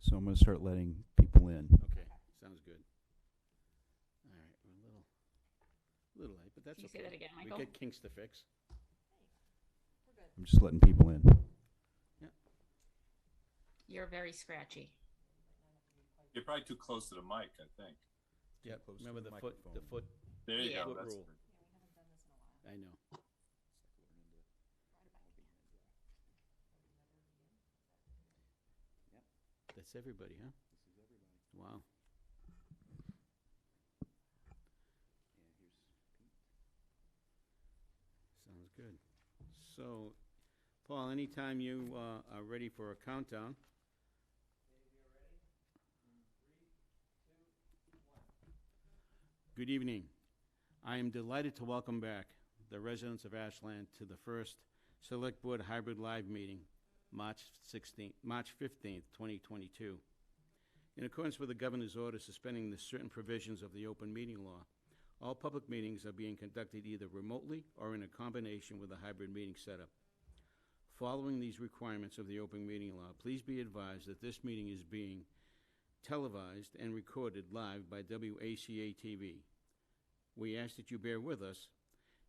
So I'm going to start letting people in. Okay, sounds good. All right, we're a little late, but that's Can you okay. say that again, We Michael? got kinks to fix. I'm just letting people in. You're very scratchy. You're probably too close to the mic, I think. Yep, close to remember the the foot, microphone. There you Yeah. go. foot That's rule. I know. That's everybody, huh? Wow. Sounds good. So, Paul, anytime you are ready for a countdown. Good evening. I am delighted to welcome back the residents of Ashland to the first Select Board Hybrid Live meeting, March 15th, 2022. In accordance with the Governor's order suspending the certain provisions of the open meeting law, all public meetings are being conducted either remotely or in a combination with a hybrid meeting setup. Following these requirements of the open meeting law, please be advised that this meeting is being televised and recorded live by WACA-TV. We ask that you bear with us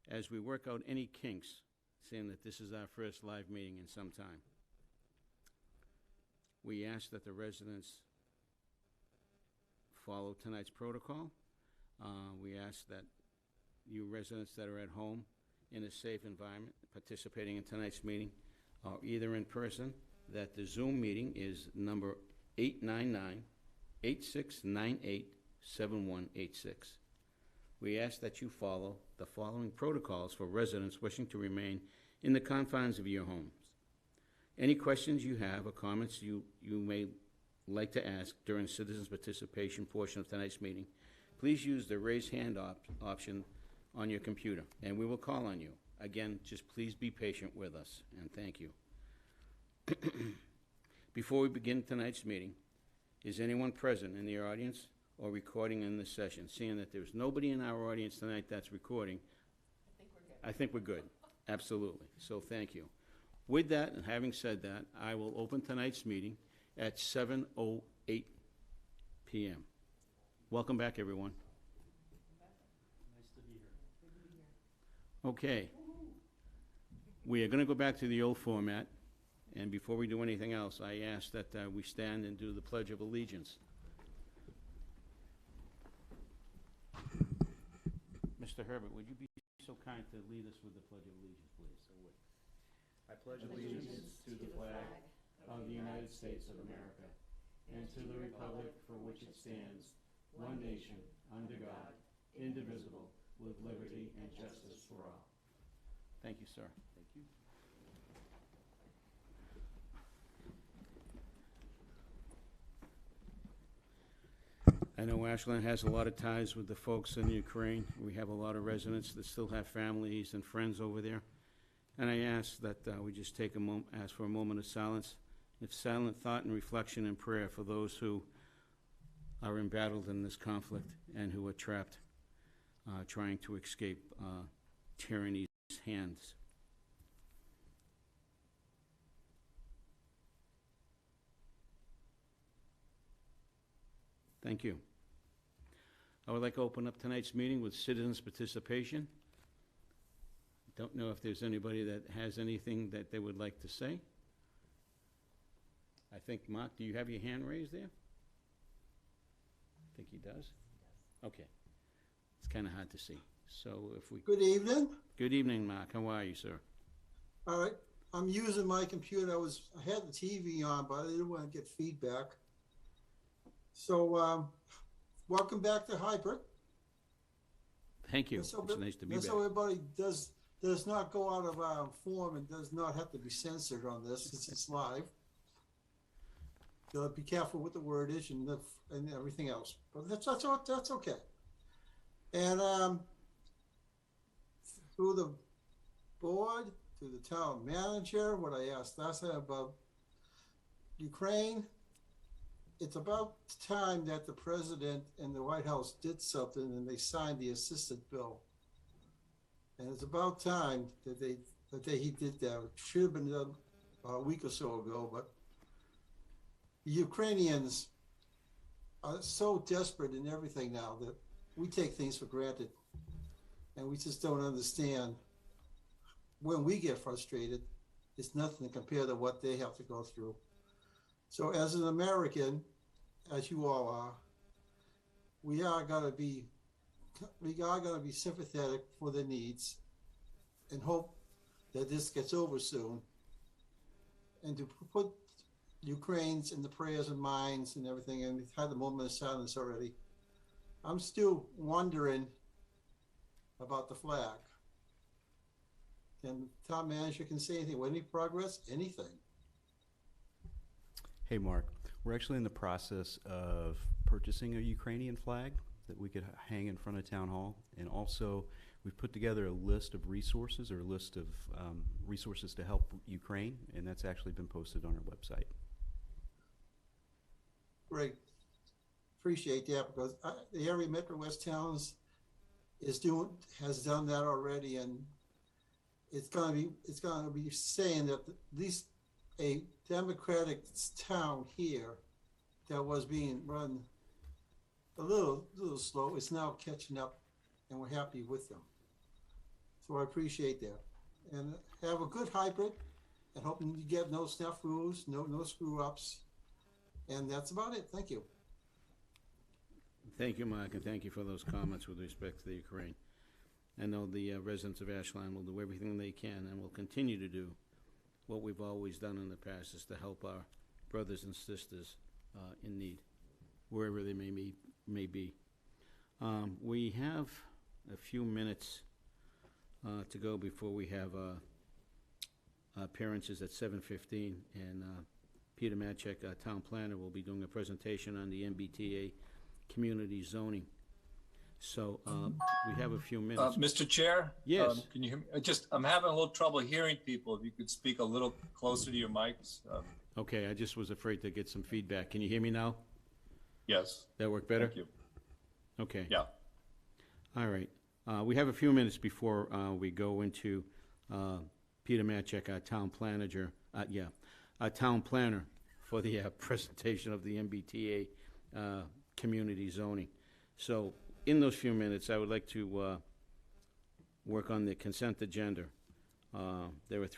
as we work out any kinks, seeing that this is our first live meeting in some time. We ask that the residents follow tonight's protocol. We ask that you residents that are at home in a safe environment participating in tonight's meeting are either in person, that the Zoom meeting is number 899-8698-7186. We ask that you follow the following protocols for residents wishing to remain in the confines of your homes. Any questions you have or comments you may like to ask during the citizens' participation portion of tonight's meeting, please use the raise hand option on your computer, and we will call on you. Again, just please be patient with us, and thank you. Before we begin tonight's meeting, is anyone present in the audience or recording in this session? Seeing that there's nobody in our audience tonight that's recording, I think we're good. Absolutely. So thank you. With that, and having said that, I will open tonight's meeting at 7:08 p.m. Welcome back, everyone. Nice to be here. Okay. We are going to go back to the old format, and before we do anything else, I ask that we stand and do the Pledge of Allegiance. Mr. Herbert, would you be so kind to lead us with the Pledge of Allegiance, please? I pledge allegiance to the flag of the United States of America and to the republic for which it stands, one nation, under God, indivisible, with liberty and justice for all. Thank you, sir. Thank you. I know Ashland has a lot of ties with the folks in Ukraine. We have a lot of residents that still have families and friends over there. And I ask that we just take ask for a moment of silence, of silent thought and reflection and prayer for those who are embattled in this conflict and who are trapped, trying to escape tyranny's hands. Thank you. I would like to open up tonight's meeting with citizens' participation. Don't know if there's anybody that has anything that they would like to say. I think, Mark, do you have your hand raised there? I think he does. Okay. It's kind of hard to see. So if we... Good evening. Good evening, Mark. How are you, sir? All right. I'm using my computer. I had the TV on, but I didn't want to get feedback. So welcome back to Hybrid. Thank you. It's nice to be back. So everybody does not go out of our form and does not have to be censored on this since it's live. So be careful with the wordage and everything else. But that's okay. And through the board, through the town manager, what I asked last time about Ukraine, it's about time that the president and the White House did something and they signed the assistance bill. And it's about time that he did that. It should have been done a week or so ago, but the Ukrainians are so desperate in everything now that we take things for granted. And we just don't understand when we get frustrated, it's nothing compared to what they have to go through. So as an American, as you all are, we are going to be sympathetic for their needs and hope that this gets over soon, and to put Ukraine's in the prayers and minds and everything. And we've had the moment of silence already. I'm still wondering about the flag. And the town manager can say anything. Any progress? Anything? Hey, Mark. We're actually in the process of purchasing a Ukrainian flag that we could hang in front of Town Hall. And also, we've put together a list of resources, or a list of resources to help Ukraine, and that's actually been posted on our website. Great. Appreciate that, because the area Metro West Towns has done that already, and it's gonna be saying that at least a democratic town here that was being run a little slow is now catching up, and we're happy with them. So I appreciate that, and have a good hybrid, and hoping you get no snafus, no screw ups, and that's about it. Thank you. Thank you, Mark, and thank you for those comments with respect to the Ukraine. I know the residents of Ashland will do everything they can and will continue to do what we've always done in the past, is to help our brothers and sisters in need, wherever they may be. We have a few minutes to go before we have appearances at 7:15, and Peter Matchek, our town planner, will be doing a presentation on the MBTA community zoning. So we have a few minutes. Mr. Chair? Yes. Can you hear me? I'm having a little trouble hearing people. If you could speak a little closer to your mics. Okay, I just was afraid to get some feedback. Can you hear me now? Yes. That work better? Thank you. Okay. Yeah. All right. We have a few minutes before we go into Peter Matchek, our town planner, our town planner for the presentation of the MBTA community zoning. So in those few minutes, I would like to work on the consent agenda. There are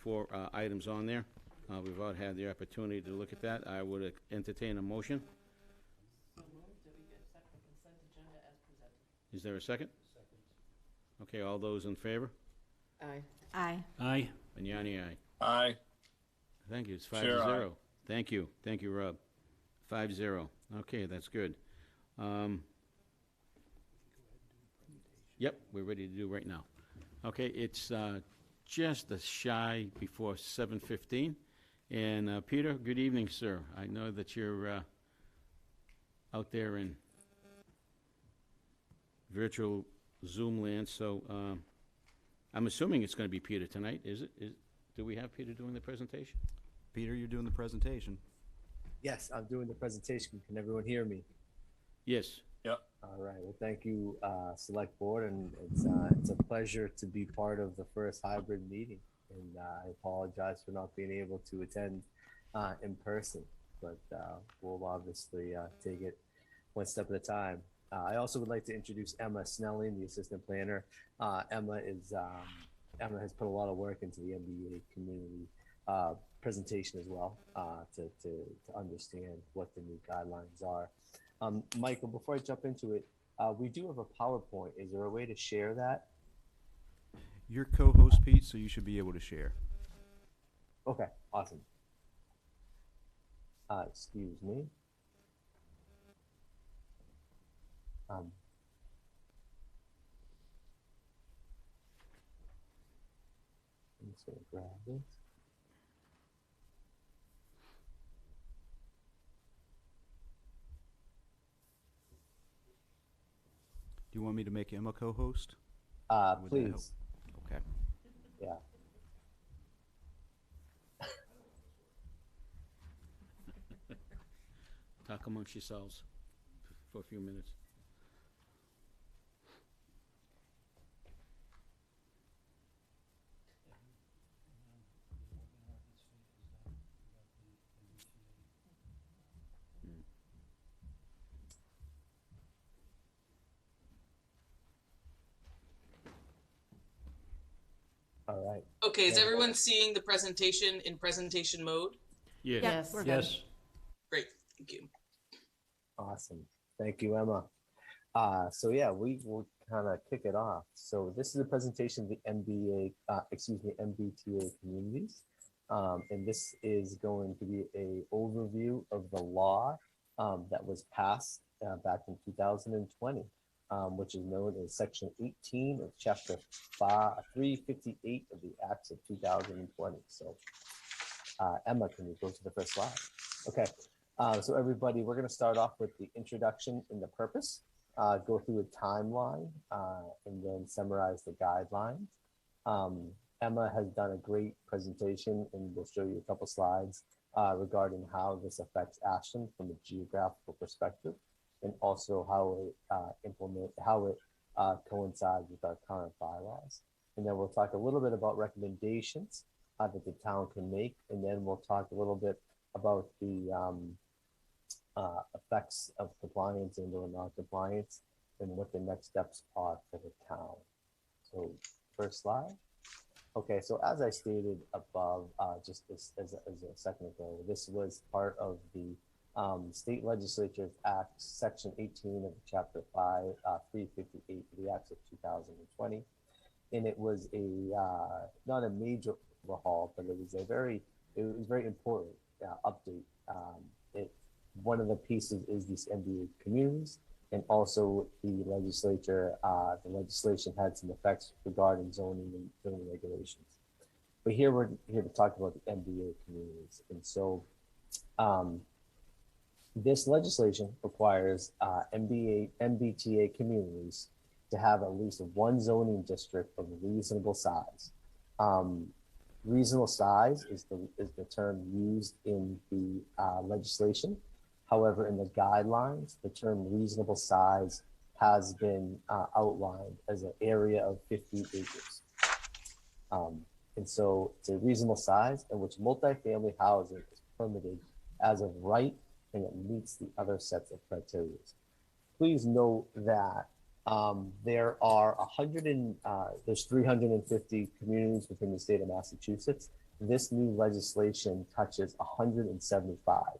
four items on there. We've all had the opportunity to look at that. I would entertain a motion. So moved that we accept the consent agenda as presented. Is there a second? Second. Okay, all those in favor? Aye. Aye. Aye. Vignani, aye. Aye. Thank you. It's Chair, 5-0. Thank you. Thank you, Rob. 5-0. Okay, that's good. Yep, we're ready to do right now. Okay, it's just a shy before 7:15. And Peter, good evening, sir. I know that you're out there in virtual Zoom land, so I'm assuming it's going to be Peter tonight. Do we have Peter doing the presentation? Peter, you're doing the presentation. Yes, I'm doing the presentation. Can everyone hear me? Yes. Yep. All right. Well, thank you, Select Board, and it's a pleasure to be part of the first hybrid meeting. And I apologize for not being able to attend in person, but we'll obviously take it one step at a time. I also would like to introduce Emma Snelling, the assistant planner. Emma has put a lot of work into the MBA community presentation as well, to understand what the new guidelines are. Michael, before I jump into it, we do have a PowerPoint. Is there a way to share that? You're co-host, Pete, so you should be able to share. Okay, awesome. Excuse me. I'm just gonna grab this. Do you want me to make Emma co-host? Would that help? Please. Okay. Yeah. Talk amongst yourselves for a few minutes. Okay, is everyone seeing the presentation in presentation mode? Yes. Yes. We're good. Yes. Great, thank you. Awesome. Thank you, Emma. So yeah, we will kind of kick it off. So this is a presentation of the MBTA communities. And this is going to be a overview of the law that was passed back in 2020, which is known as Section 18 of Chapter 358 of the Acts of 2020. So Emma, can you go to the first slide? Okay. So everybody, we're going to start off with the introduction and the purpose, go through a timeline, and then summarize the guidelines. Emma has done a great presentation, and we'll show you a couple slides regarding how this affects Ashland from a geographical perspective, and also how it coincides with our current bylaws. And then we'll talk a little bit about recommendations that the town can make, and then we'll talk a little bit about the effects of compliance and or non-compliance and what the next steps are for the town. So first slide. Okay, so as I stated above, just as a second ago, this was part of the State Legislature's Act, Section 18 of Chapter 358 of the Acts of 2020. And it was not a major overhaul, but it was very important update. One of the pieces is these MBA communities, and also the legislation had some effects regarding zoning and zoning regulations. But here we're here to talk about the MBA communities. And so this legislation requires MBTA communities to have at least one zoning district of reasonable size. Reasonable size is the term used in the legislation. However, in the guidelines, the term reasonable size has been outlined as an area of 50 acres. And so it's a reasonable size in which multifamily housing is permitted as of right, and it meets the other sets of criteria. Please note that there are there's 350 communities within the state of Massachusetts. This new legislation touches 175.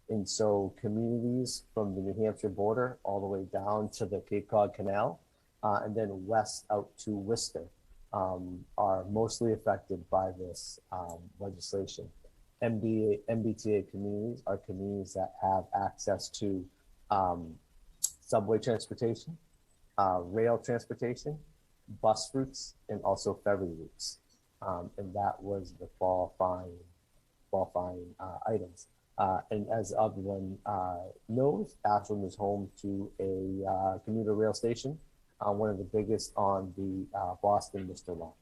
And so communities from the New Hampshire border all the way down to the Cape Cod Canal, and then west out to Worcester, are mostly affected by this legislation. MBTA communities are communities that have access to subway transportation, rail transportation, bus routes, and also ferry routes. And that was the qualifying items. And as everyone knows, Ashland is home to a commuter rail station, one of the biggest on the Boston-Worcester line.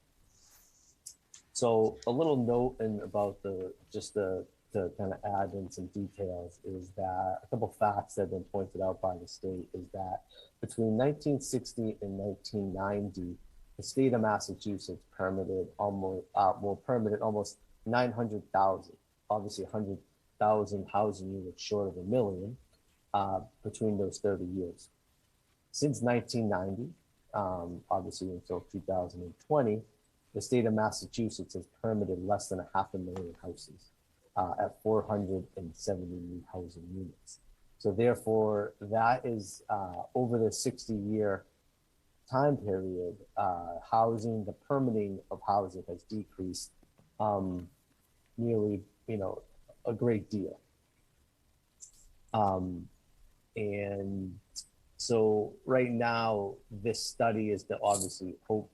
So a little note about to kind of add in some details is that a couple facts that have been pointed out by the state is that between 1960 and 1990, the state of Massachusetts permitted almost 900,000, obviously 100,000 housing units short of 1 million between those 30 years. Since 1990, obviously until 2020, the state of Massachusetts has permitted less than 500,000 houses at 470 new housing units. So therefore, that is over the 60-year time period, the permitting of housing has decreased nearly, a great deal. And so right now, this study is to obviously hope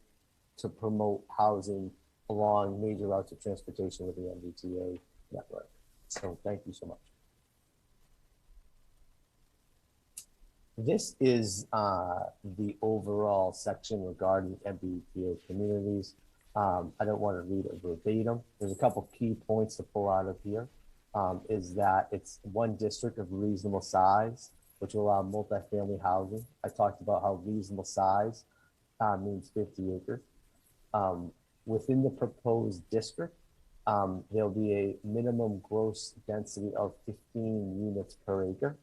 to promote housing along major routes of transportation with the MBTA network. So thank you so much. This is the overall section regarding MBTA communities. I don't want to read it verbatim. There's a couple key points to pull out of here. Is that it's one district of reasonable size, which will allow multifamily housing. I talked about how reasonable size means 50 acres. Within the proposed district, there'll be a minimum gross density of 15 units per acre.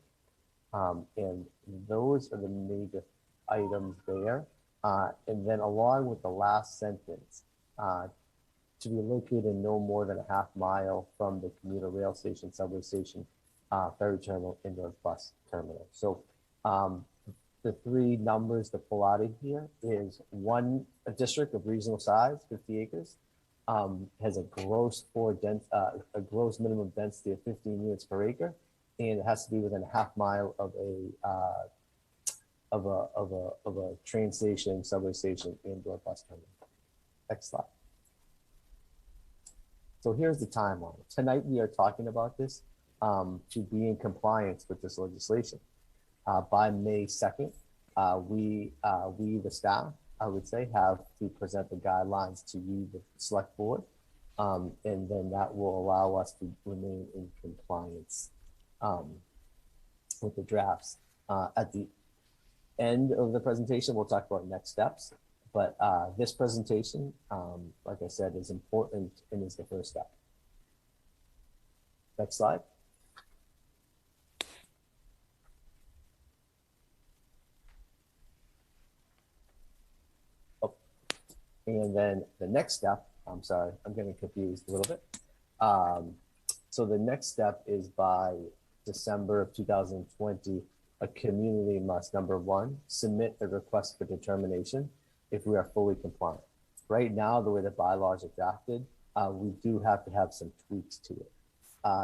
And those are the major items there. And then along with the last sentence, to be located no more than a half mile from the commuter rail station, subway station, ferry terminal, indoor bus terminal. So the three numbers to pull out of here is a district of reasonable size, 50 acres, has a gross minimum density of 15 units per acre, and it has to be within a half mile of a train station, subway station, indoor bus terminal. Next slide. So here's the timeline. Tonight we are talking about this to be in compliance with this legislation. By May 2nd, we, the staff, I would say, have to present the guidelines to you, the select board, and then that will allow us to remain in compliance with the drafts. At the end of the presentation, we'll talk about next steps, but this presentation, like I said, is important and is the first step. Next slide. And then the next step, I'm sorry, I'm getting confused a little bit. So the next step is by December of 2020, a community must, number one, submit a request for determination if we are fully compliant. Right now, the way the bylaws are drafted, we do have to have some tweaks to it.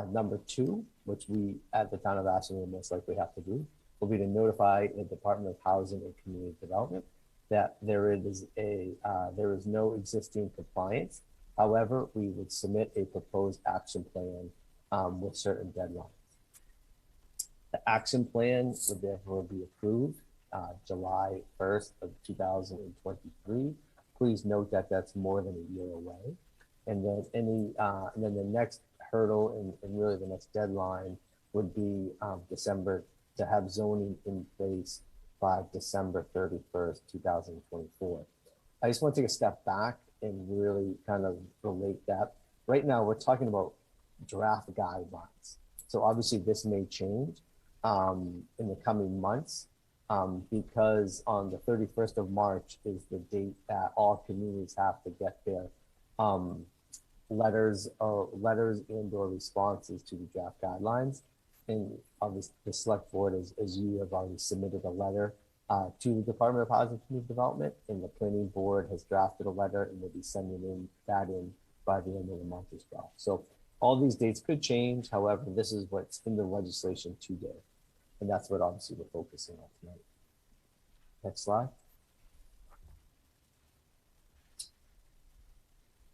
Number two, which we at the town of Ashland will most likely have to do, will be to notify the Department of Housing and Community Development that there is no existing compliance. However, we would submit a proposed action plan with certain deadlines. The action plan would therefore be approved July 1st of 2023. Please note that that's more than a year away. And then and then the next hurdle and really the next deadline would be December, to have zoning in place by December 31st, 2024. I just want to take a step back and really kind of relate that. Right now, we're talking about draft guidelines. So obviously this may change in the coming months because on the 31st of March is the date that all communities have to get their letters and or responses to the draft guidelines. And obviously the select board, as you have already submitted a letter to the Department of Housing and Community Development, and the planning board has drafted a letter and will be sending that in by the end of the month as well. So all these dates could change. However, this is what's in the legislation today. And that's what obviously we're focusing on tonight. Next slide.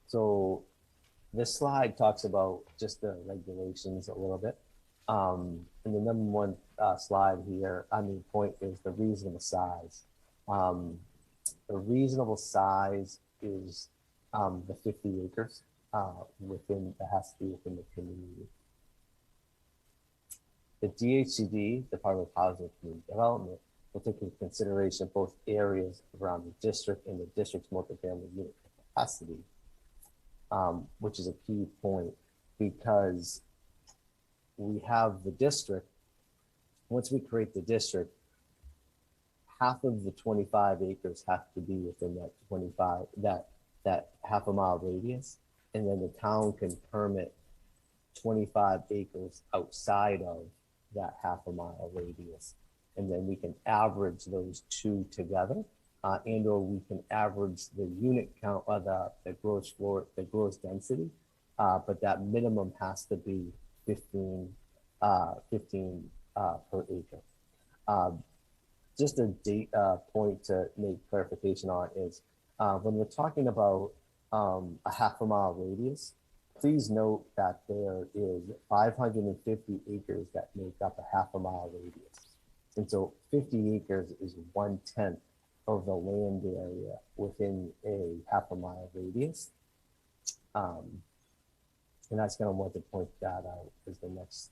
So this slide talks about just the regulations a little bit. And the number one slide here, point is the reasonable size. The reasonable size is the 50 acres that has to be within the community. The DHCD, Department of Housing and Community Development, will take into consideration both areas around the district and the district's multifamily unit capacity, which is a key point because we have the district. Once we create the district, half of the 25 acres have to be within that 25, that half a mile radius. And then the town can permit 25 acres outside of that half a mile radius. And then we can average those two together and or we can average the unit count of the gross density. But that minimum has to be 15 per acre. Just a point to make clarification on is when we're talking about a half a mile radius, please note that there is 550 acres that make up a half a mile radius. And so 50 acres is 1/10 of the land area within a half a mile radius. And that's going to want to point that out as the next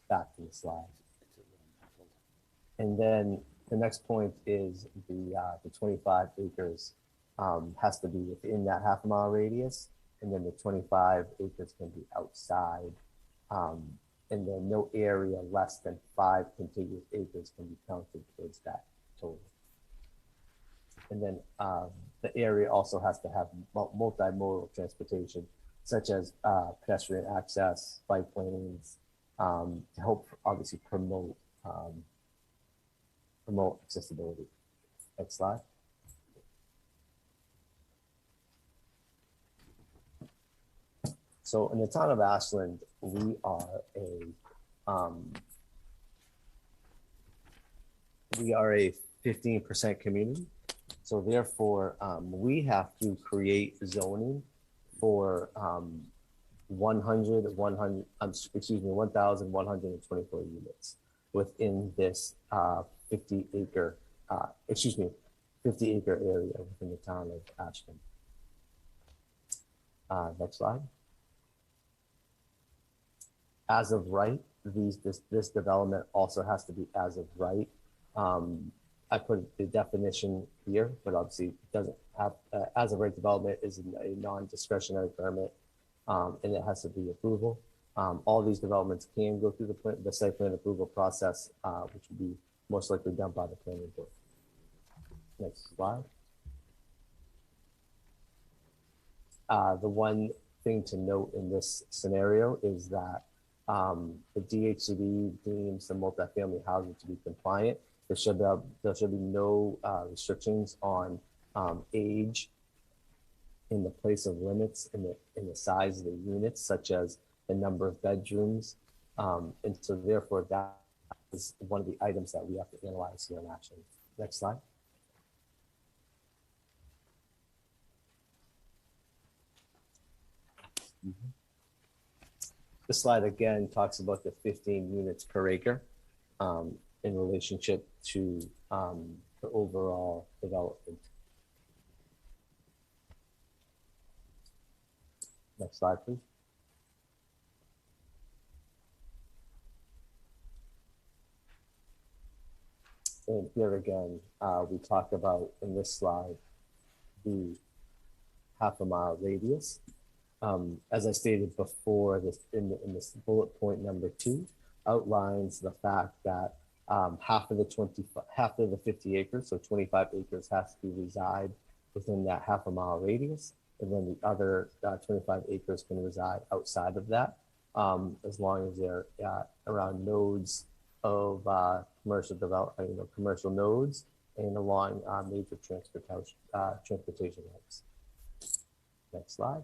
back to the slide. And then the next point is the 25 acres has to be within that half a mile radius. And then the 25 acres can be outside. And then no area less than 5 contiguous acres can be counted towards that total. And then the area also has to have multimodal transportation, such as pedestrian access, bike lanes, to help obviously promote accessibility. Next slide. So in the town of Ashland, we are a 15% community. So therefore, we have to create zoning for 1,124 units within this 50 acre area within the town of Ashland. Next slide. As of right, this development also has to be as of right. I put the definition here, but obviously it doesn't have, as of right development is a non-discretionary permit, and it has to be approval. All these developments can go through the site plan approval process, which would be most likely done by the planning board. Next slide. The one thing to note in this scenario is that the DHCD deems the multifamily housing to be compliant. There should be no restrictions on age in the place of limits in the size of the units, such as the number of bedrooms, and so therefore that is one of the items that we have to analyze here in action. Next slide. This slide again talks about the 15 units per acre in relationship to the overall development. Next slide, please. And here again, we talk about in this slide the half-a-mile radius. As I stated before, this in this bullet point number 2 outlines the fact that half of the 50 acres, so 25 acres, has to reside within that half-a-mile radius, and then the other 25 acres can reside outside of that, as long as they're around nodes of commercial development, commercial nodes, and along major transportation routes. Next slide.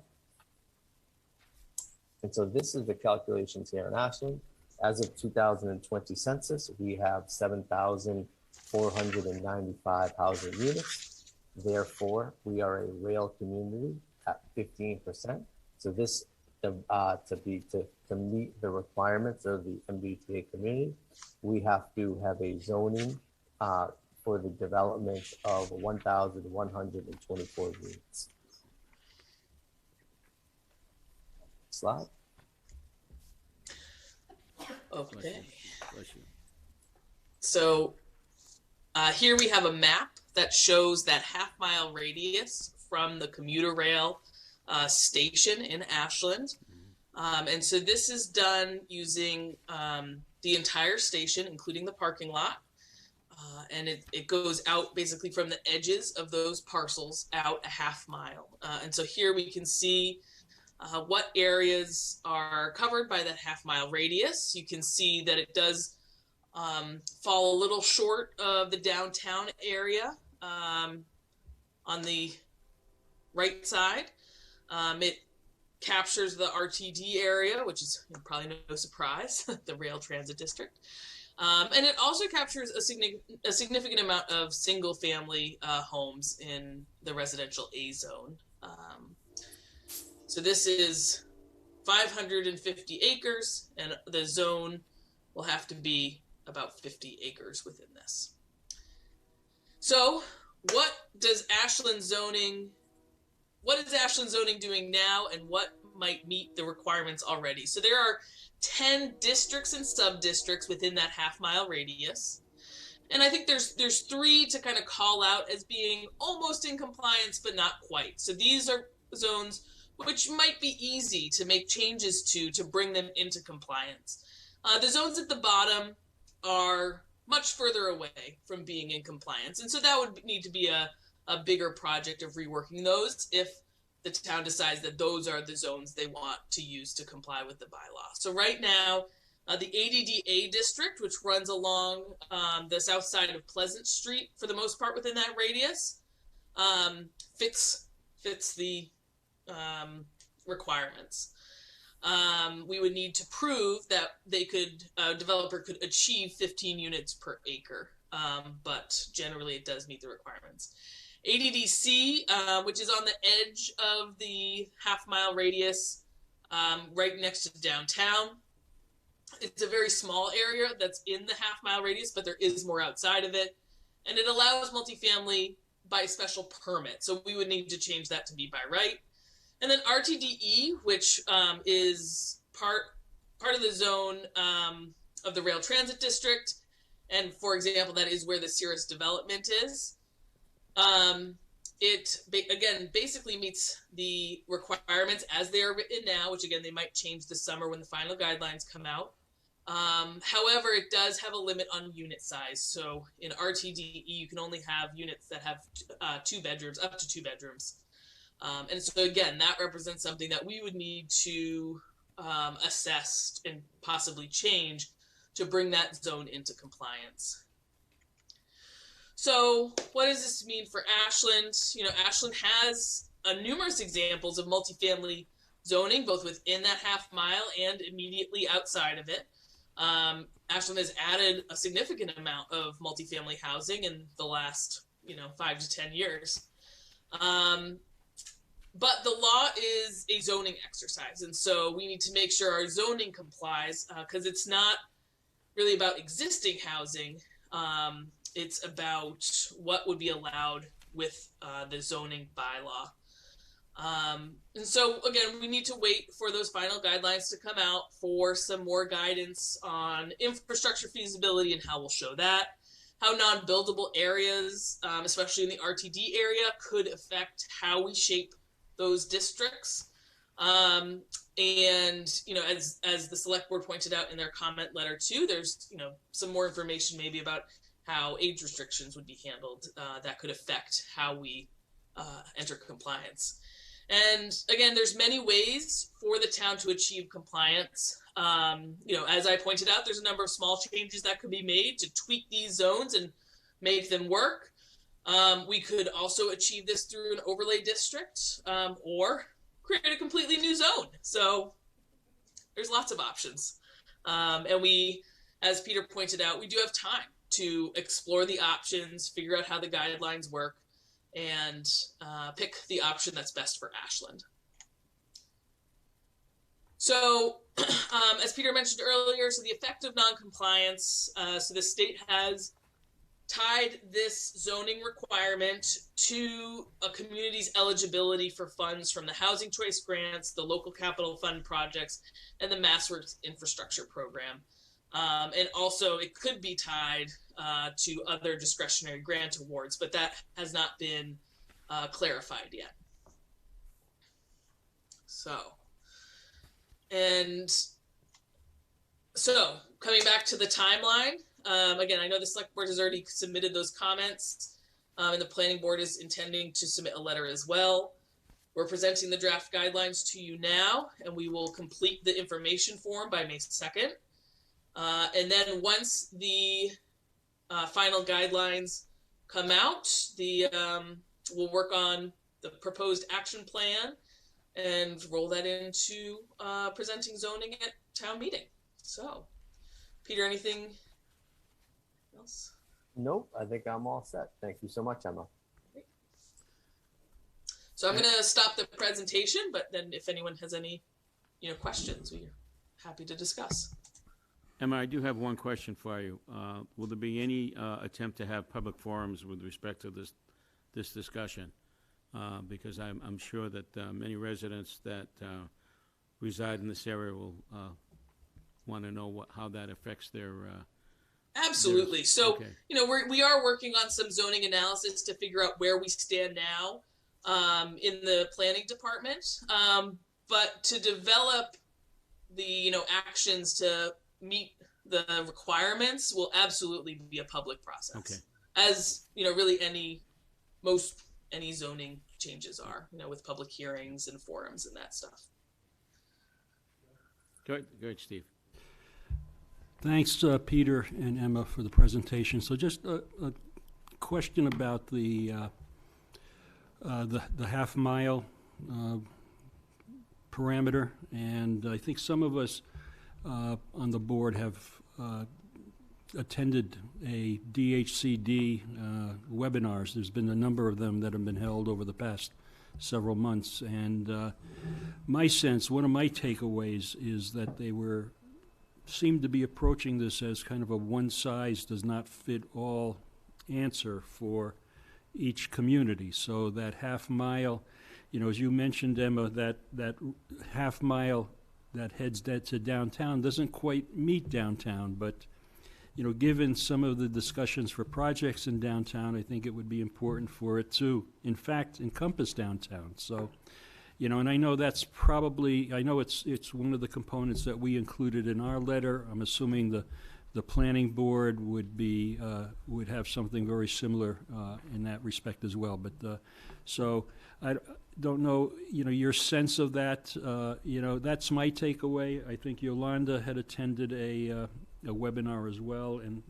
And so this is the calculations here in Ashland. As of 2020 census, we have 7,495 housing units. Therefore, we are a rail community at 15%. So this, to meet the requirements of the MBTA community, we have to have a zoning for the development of 1,124 units. Slide. Okay. Bless you. So here we have a map that shows that half-mile radius from the commuter rail station in Ashland. And so this is done using the entire station, including the parking lot. And it goes out basically from the edges of those parcels out a half mile. And so here we can see what areas are covered by that half-mile radius. You can see that it does fall a little short of the downtown area on the right side. It captures the RTD area, which is probably no surprise, the Rail Transit District. And it also captures a significant amount of single-family homes in the residential A zone. So this is 550 acres, and the zone will have to be about 50 acres within this. So what is Ashland zoning doing now, and what might meet the requirements already? So there are 10 districts and sub-districts within that half-mile radius. And I think there's 3 to kind of call out as being almost in compliance, but not quite. So these are zones which might be easy to make changes to bring them into compliance. The zones at the bottom are much further away from being in compliance. And so that would need to be a a bigger project of reworking those if the town decides that those are the zones they want to use to comply with the bylaw. So right now, the ADDA district, which runs along the south side of Pleasant Street for the most part within that radius, fits the requirements. We would need to prove that a developer could achieve 15 units per acre, but generally it does meet the requirements. ADDC, which is on the edge of the half-mile radius, right next to downtown. It's a very small area that's in the half-mile radius, but there is more outside of it. And it allows multifamily by special permit. So we would need to change that to be by right. And then RTDE, which is part of the zone of the Rail Transit District. And for example, that is where the Cirrus development is. It basically meets the requirements as they are written now, which again, they might change this summer when the final guidelines come out. However, it does have a limit on unit size. So in RTDE, you can only have units that have 2 bedrooms, up to 2 bedrooms. And so again, that represents something that we would need to assess and possibly change to bring that zone into compliance. So what does this mean for Ashland? You know, Ashland has numerous examples of multifamily zoning, both within that half mile and immediately outside of it. Ashland has added a significant amount of multifamily housing in the last, 5 to 10 years. But the law is a zoning exercise. And so we need to make sure our zoning complies because it's not really about existing housing. It's about what would be allowed with the zoning bylaw. And so, again, we need to wait for those final guidelines to come out for some more guidance on infrastructure feasibility and how we'll show that, how non-buildable areas, especially in the RTD area, could affect how we shape those districts. And, as the select board pointed out in their comment letter too, there's, some more information maybe about how age restrictions would be handled that could affect how we enter compliance. And again, there's many ways for the town to achieve compliance. As I pointed out, there's a number of small changes that could be made to tweak these zones and make them work. We could also achieve this through an overlay district or create a completely new zone. So there's lots of options. And we, as Peter pointed out, we do have time to explore the options, figure out how the guidelines work, and pick the option that's best for Ashland. So as Peter mentioned earlier, so the effect of noncompliance, so the state has tied this zoning requirement to a community's eligibility for funds from the Housing Choice Grants, the Local Capital Fund projects, and the MassWorks Infrastructure Program. And also it could be tied to other discretionary grant awards, but that has not been clarified yet. So coming back to the timeline, again, I know the select board has already submitted those comments, and the planning board is intending to submit a letter as well. We're presenting the draft guidelines to you now, and we will complete the information form by May 2nd. And then once the final guidelines come out, we'll work on the proposed action plan and roll that into presenting zoning at town meeting. So, Peter, anything else? Nope, I think I'm all set. Thank you so much, Emma. Great. So I'm going to stop the presentation, but then if anyone has any, questions, we're happy to discuss. Emma, I do have one question for you. Will there be any attempt to have public forums with respect to this discussion? Because I'm sure that many residents that reside in this area will want to know how that affects their. Absolutely. So, okay. We are working on some zoning analysis to figure out where we stand now in the planning department. But to develop the, actions to meet the requirements will absolutely be a public process. Okay. As, really most any zoning changes are, with public hearings and forums and that stuff. Go ahead, Steve. Thanks, Peter and Emma, for the presentation. So just a question about the half mile parameter, and I think some of us on the board have attended a DHCD webinars. There's been a number of them that have been held over the past several months, and my sense, one of my takeaways is that they seemed to be approaching this as kind of a one-size-does-not-fit-all answer for each community. So that half mile, as you mentioned, Emma, that half mile that heads to downtown doesn't quite meet downtown, but given some of the discussions for projects in downtown, I think it would be important for it to, in fact, encompass downtown. So, and I know that's probably, I know it's one of the components that we included in our letter. I'm assuming the planning board would have something very similar in that respect as well. But so I don't know, your sense of that. That's my takeaway. I think Yolanda had attended a webinar as well, and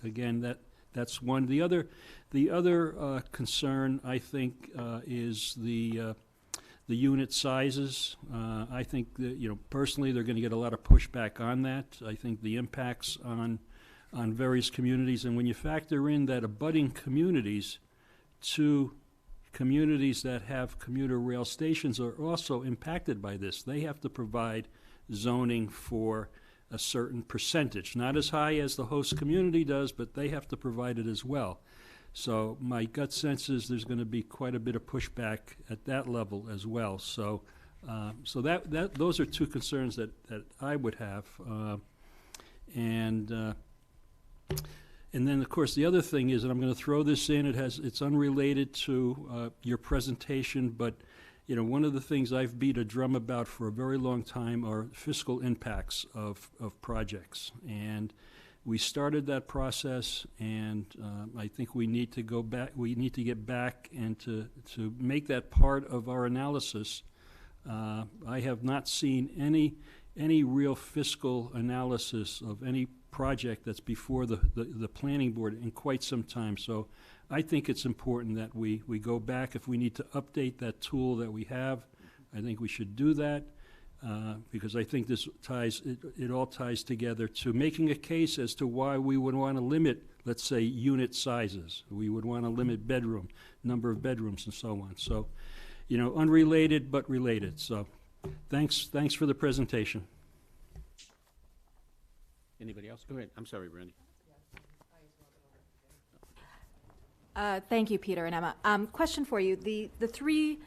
again, that's one. The other concern, I think, is the unit sizes. I think that, personally, they're going to get a lot of pushback on that. I think the impacts on various communities, and when you factor in that abutting communities to communities that have commuter rail stations are also impacted by this. They have to provide zoning for a certain percentage, not as high as the host community does, but they have to provide it as well. So my gut sense is there's going to be quite a bit of pushback at that level as well. So, that those are two concerns that I would have, and then of course the other thing is, and I'm going to throw this in. It's unrelated to your presentation, but one of the things I've beat a drum about for a very long time are fiscal impacts of projects. And we started that process, and I think we need to go back. We need to get back and to make that part of our analysis. I have not seen any real fiscal analysis of any project that's before the planning board in quite some time. So I think it's important that we go back. If we need to update that tool that we have, I think we should do that, because I think this it all ties together to making a case as to why we would want to limit, let's say, unit sizes. We would want to limit number of bedrooms and so on. So, unrelated but related. So thanks for the presentation. Anybody else? Go ahead. I'm sorry, Brandy. Thank you, Peter and Emma. Question for you. The three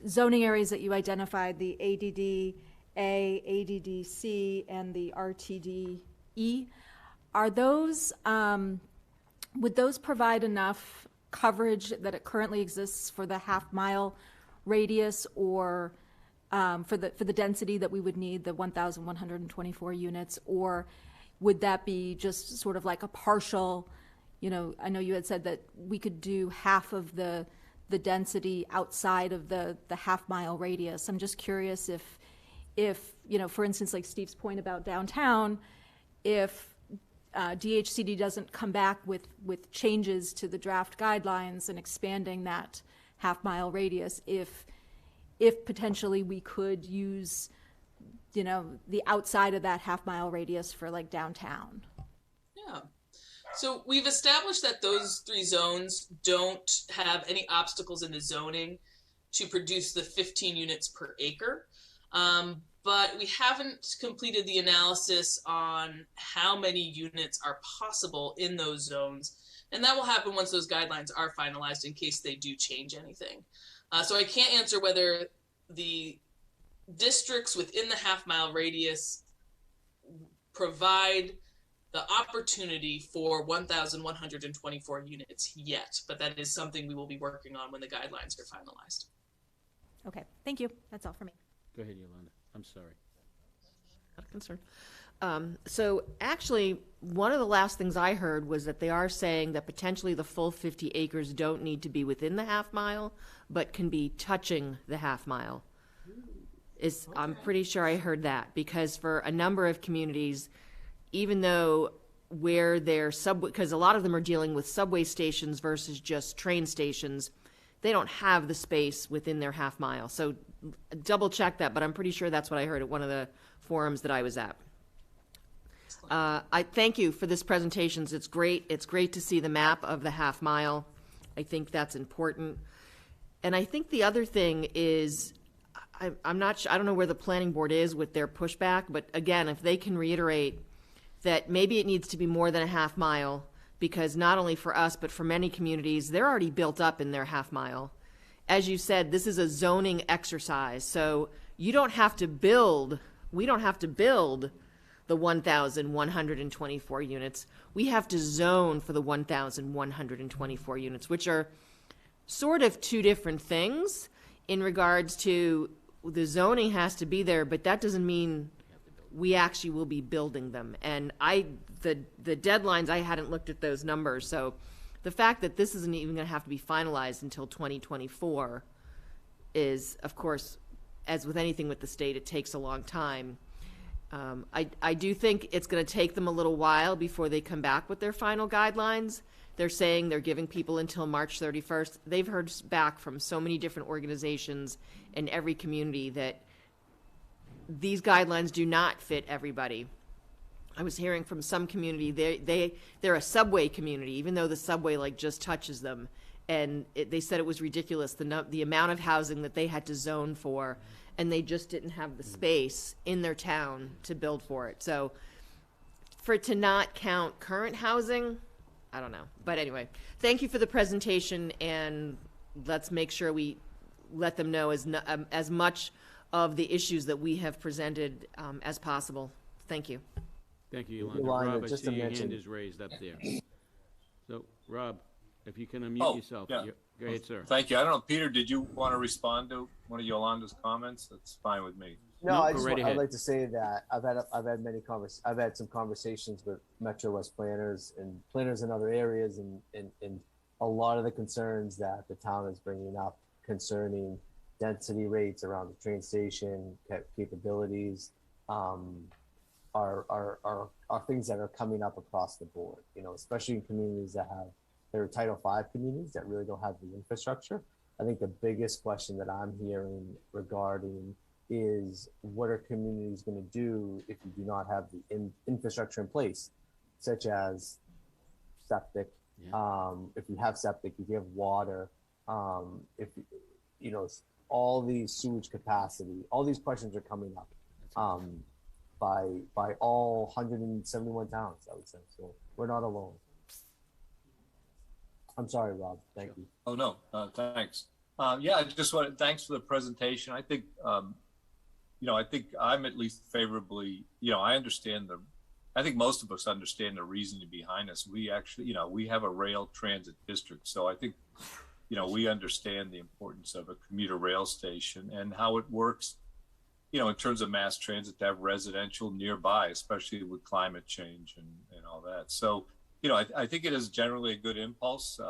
zoning areas that you identified, the ADD-A, ADD-C, and the RTD-E, are those, would those provide enough coverage that it currently exists for the half-mile radius, or for the density that we would need, the 1,124 units, or would that be just sort of like a partial? I know you had said that we could do half of the density outside of the half-mile radius. I'm just curious if for instance, like Steve's point about downtown, if DHCD doesn't come back with changes to the draft guidelines and expanding that half-mile radius, if potentially we could use, the outside of that half-mile radius for like downtown. Yeah. So we've established that those three zones don't have any obstacles in the zoning to produce the 15 units per acre. But we haven't completed the analysis on how many units are possible in those zones. And that will happen once those guidelines are finalized, in case they do change anything. So I can't answer whether the districts within the half-mile radius provide the opportunity for 1,124 units yet, but that is something we will be working on when the guidelines are finalized. Okay, thank you. That's all for me. Go ahead, Yolanda. I'm sorry. Not a concern. So actually, one of the last things I heard was that they are saying that potentially the full 50 acres don't need to be within the half mile, but can be touching the half mile. I'm pretty sure I heard that, because for a number of communities, even though where their subway, because a lot of them are dealing with subway stations versus just train stations, they don't have the space within their half mile. So double check that, but I'm pretty sure that's what I heard at one of the forums that I was at. I thank you for this presentation. It's great. It's great to see the map of the half mile. I think that's important. And I think the other thing is, I'm not sure, I don't know where the planning board is with their pushback, but again, if they can reiterate that maybe it needs to be more than a half mile, because not only for us, but for many communities, they're already built up in their half mile. As you said, this is a zoning exercise, so you don't have to build, we don't have to build the 1,124 units. We have to zone for the 1,124 units, which are sort of two different things in regards to the zoning has to be there, but that doesn't mean we actually will be building them. And the deadlines, I hadn't looked at those numbers, so the fact that this isn't even going to have to be finalized until 2024 is, of course, as with anything with the state, it takes a long time. I do think it's going to take them a little while before they come back with their final guidelines. They're saying they're giving people until March 31st. They've heard back from so many different organizations in every community that these guidelines do not fit everybody. I was hearing from some community, they're a subway community, even though the subway like just touches them. And they said it was ridiculous, the amount of housing that they had to zone for, and they just didn't have the space in their town to build for it. So for it to not count current housing, I don't know. But anyway, thank you for the presentation, and let's make sure we let them know as much of the issues that we have presented as possible. Thank you. Thank you, Yolanda. Yolanda, Rob, I just see to your mention- hand is raised up there. So, Rob, if you can unmute yourself. yeah. Go ahead, sir. Thank you. I don't know, Peter, did you want to respond to one of Yolanda's comments? That's fine with me. No, No, I go just right I'd ahead. like to say that I've had some conversations with Metro West planners in other areas, and a lot of the concerns that the town is bringing up concerning density rates around the train station capabilities are things that are coming up across the board. You know, especially in communities that are Title V communities that really don't have the infrastructure. I think the biggest question that I'm hearing regarding is what are communities going to do if you do not have the infrastructure in place, such as septic. If you have septic, if you have water, if you know, all these sewage capacity, all these questions are coming up by all 171 towns, I would say. So we're not alone. I'm sorry, Rob. Thank you. Oh, no, thanks. Yeah, I just want to, thanks for the presentation. I think, I think I'm at least favorably, I think most of us understand the reasoning behind this. We actually, we have a rail transit district. So I think, we understand the importance of a commuter rail station and how it works, in terms of mass transit to have residential nearby, especially with climate change and all that. So, I think it is generally a good impulse.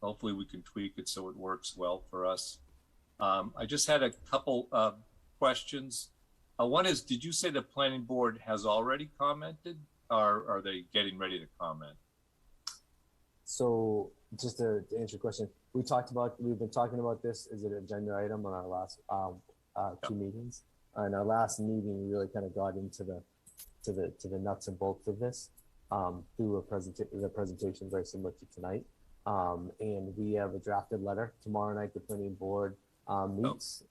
Hopefully we can tweak it so it works well for us. I just had a couple of questions. One is, did you say the planning board has already commented, or are they getting ready to comment? So just to answer your question, we've been talking about this as an agenda item on our last two meetings. In our last meeting, we really kind of got into the nuts and bolts of this through the presentation very similar to tonight. And we have a drafted letter. Tomorrow night, the planning board meets.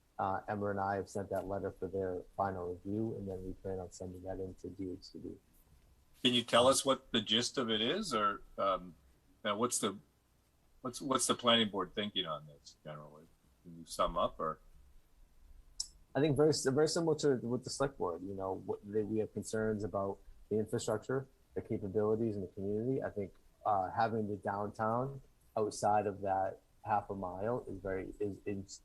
Emma and I have sent that letter for their final review, and then we plan on sending that into DHCD. Can you tell us what the gist of it is, or what's the planning board thinking on this generally? Can you sum up, or? I think very similar to with the select board. We have concerns about the infrastructure, the capabilities in the community. I think having the downtown outside of that half a mile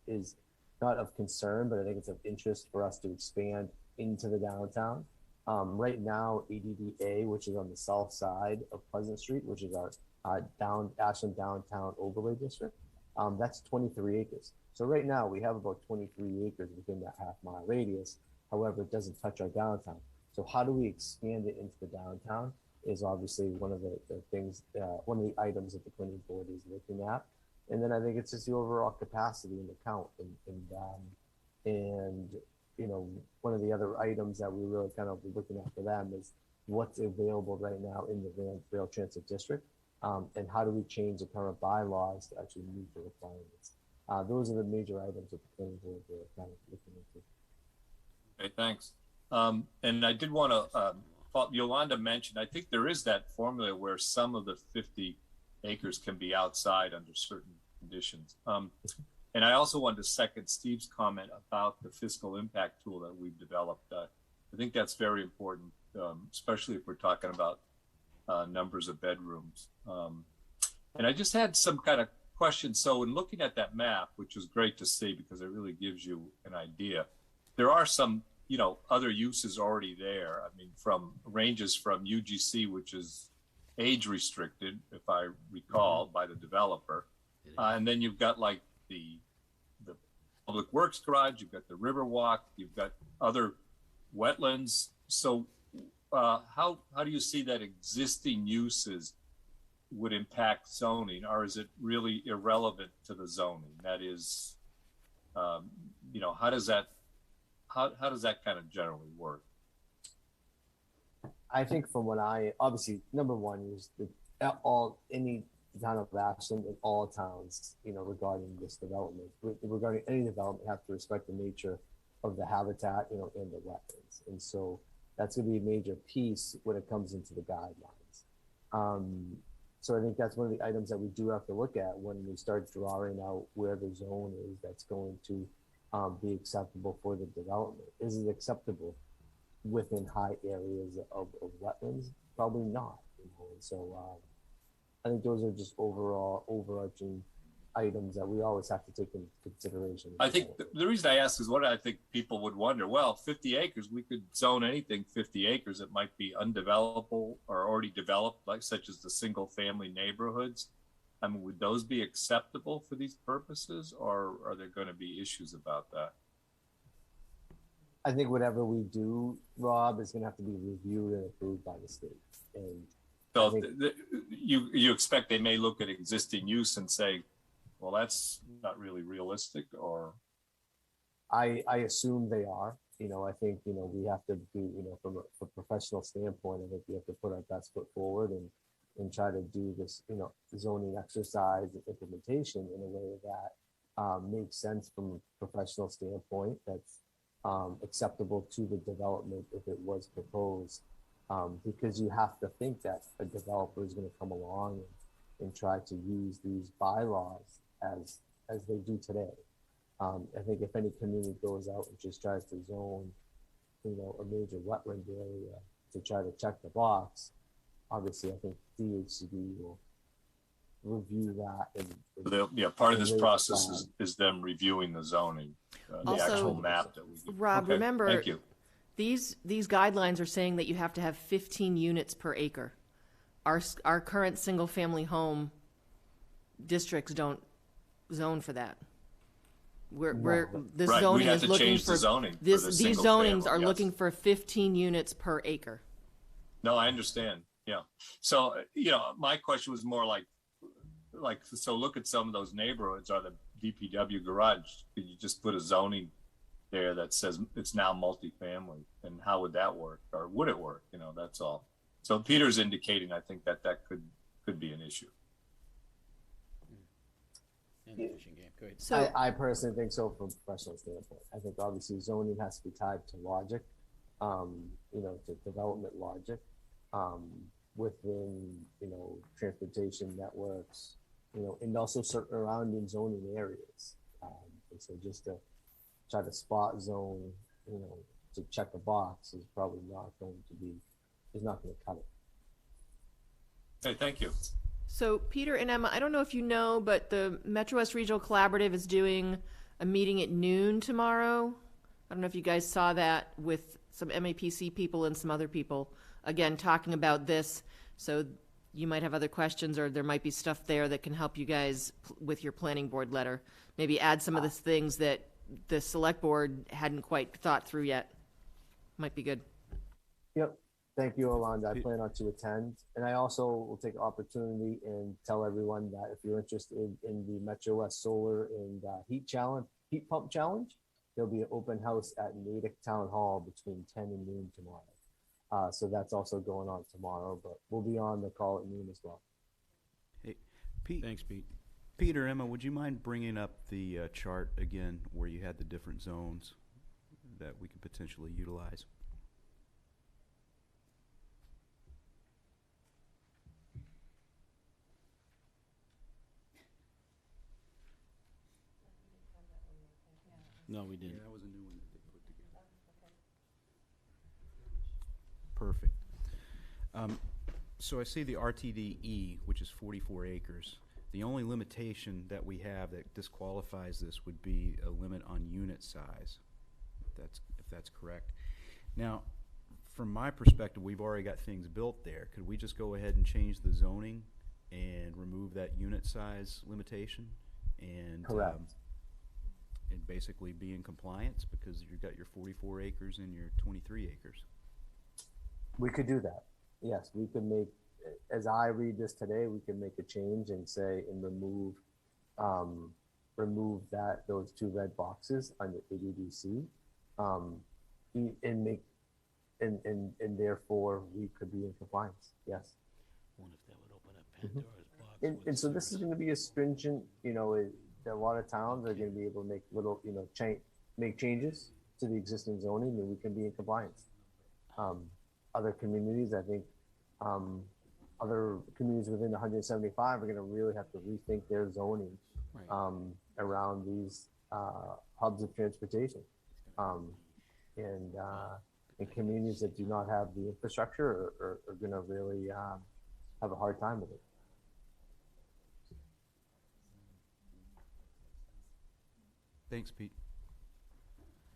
is not of concern, but I think it's of interest for us to expand into the downtown. Right now, ADDA, which is on the south side of Pleasant Street, which is our Ashland Downtown Overlay District, that's 23 acres. So right now we have about 23 acres within that half-mile radius. However, it doesn't touch our downtown. So how do we expand it into the downtown is obviously one of the things, one of the items that the planning board is looking at. And then I think it's just the overall capacity and the count. And you know, one of the other items that we really kind of be looking at for them is what's available right now in the rail transit district, and how do we change the current bylaws to actually meet the requirements. Those are the major items that the planning board are kind of looking into. Okay, thanks. And I did want to, Yolanda mentioned, I think there is that formula where some of the 50 acres can be outside under certain conditions. And I also wanted to second Steve's comment about the fiscal impact tool that we've developed. I think that's very important, especially if we're talking about numbers of bedrooms. And I just had some kind of questions. So in looking at that map, which was great to see because it really gives you an idea, there are some, you know, other uses already there. I mean, from ranges from UGC, which is age restricted, if I recall, by the developer. And then you've got like the Public Works Garage, you've got the Riverwalk, you've got other wetlands. So how do you see that existing uses would impact zoning, or is it really irrelevant to the zoning? That is, you know, how does that kind of generally work? I think from what obviously, number one is any town of Ashland and all towns, you know, regarding this development, regarding any development, have to respect the nature of the habitat, you know, and the wetlands. And so that's going to be a major piece when it comes into the guidelines. So I think that's one of the items that we do have to look at when we start drawing out where the zone is that's going to be acceptable for the development. Is it acceptable within high areas of wetlands? Probably not. You know? And so I think those are just overarching items that we always have to take into consideration. I think the reason I ask is what I think people would wonder, well, 50 acres, we could zone anything 50 acres. It might be undevelopable or already developed, like such as the single family neighborhoods. I mean, would those be acceptable for these purposes, or are there going to be issues about that? I think whatever we do, Rob, is going to have to be reviewed and approved by the state. And so you expect they may look at existing use and say, well, that's not really realistic, or? I assume they are. You know, I think, you know, we have to do, you know, from a professional standpoint, I think we have to put our best foot forward and try to do this, you know, zoning exercise and implementation in a way that makes sense from a professional standpoint, that's acceptable to the development if it was proposed. Because you have to think that a developer is going to come along and try to use these bylaws as they do today. I think if any community goes out and just tries to zone, you know, a major wetland area to try to check the box, obviously I think DHCD will review that. Part of this process is them reviewing the zoning, the actual map that we give. Rob, Okay, remember, thank you. These guidelines are saying that you have to have 15 units per acre. Our current single family home districts don't zone for that. This Right, we zoning have is to looking change the for zoning for these the single zonings family, are yes. looking for 15 units per acre. No, I understand. Yeah. So, you know, my question was more like, so look at some of those neighborhoods, or the DPW garage. Could you just put a zoning there that says it's now multifamily, and how would that work, or would it work? You know, that's all. So Peter's indicating, I think that could be an issue. Go ahead. So I personally think so from a professional standpoint. I think obviously zoning has to be tied to logic, you know, to development logic, within, you know, transportation networks, you know, and also surrounding zoning areas. And so just to try to spot zone, you know, to check a box is probably not going to cut it. Hey, thank you. So Peter and Emma, I don't know if you know, but the Metro West Regional Collaborative is doing a meeting at noon tomorrow. I don't know if you guys saw that with some MAPC people and some other people, again, talking about this. So you might have other questions, or there might be stuff there that can help you guys with your planning board letter. Maybe add some of the things that the select board hadn't quite thought through yet. Might be good. Yep. Thank you, Yolanda. I plan on to attend. And I also will take the opportunity and tell everyone that if you're interested in the Metro West Solar and heat pump challenge, there'll be an open house at Natick Town Hall between 10 and noon tomorrow. So that's also going on tomorrow, but we'll be on the call at noon as well. Hey, Pete. Thanks, Pete. Peter, Emma, would you mind bringing up the chart again where you had the different zones that we could potentially utilize? No, we didn't. Yeah, that was a new one that they put together. Perfect. So I see the RTDE, which is 44 acres. The only limitation that we have that disqualifies this would be a limit on unit size, if that's correct. Now, from my perspective, we've already got things built there. Could we just go ahead and change the zoning and remove that unit size limitation? And Correct. And basically be in compliance because you've got your 44 acres and your 23 acres. We could do that. Yes, we could make, as I read this today, we can make a change and say, and remove those two red boxes under ADDC, and make, and therefore we could be in compliance. Yes. Wonder if that would open up Pandora's box. And so this is going to be a stringent, a lot of towns are going to be able to make little, make changes to the existing zoning, and we can be in compliance. Other communities, I think, other communities within 175 are going to really have to rethink their zoning around these hubs of transportation. And communities that do not have the infrastructure are going to really have a hard time with it. Thanks, Pete.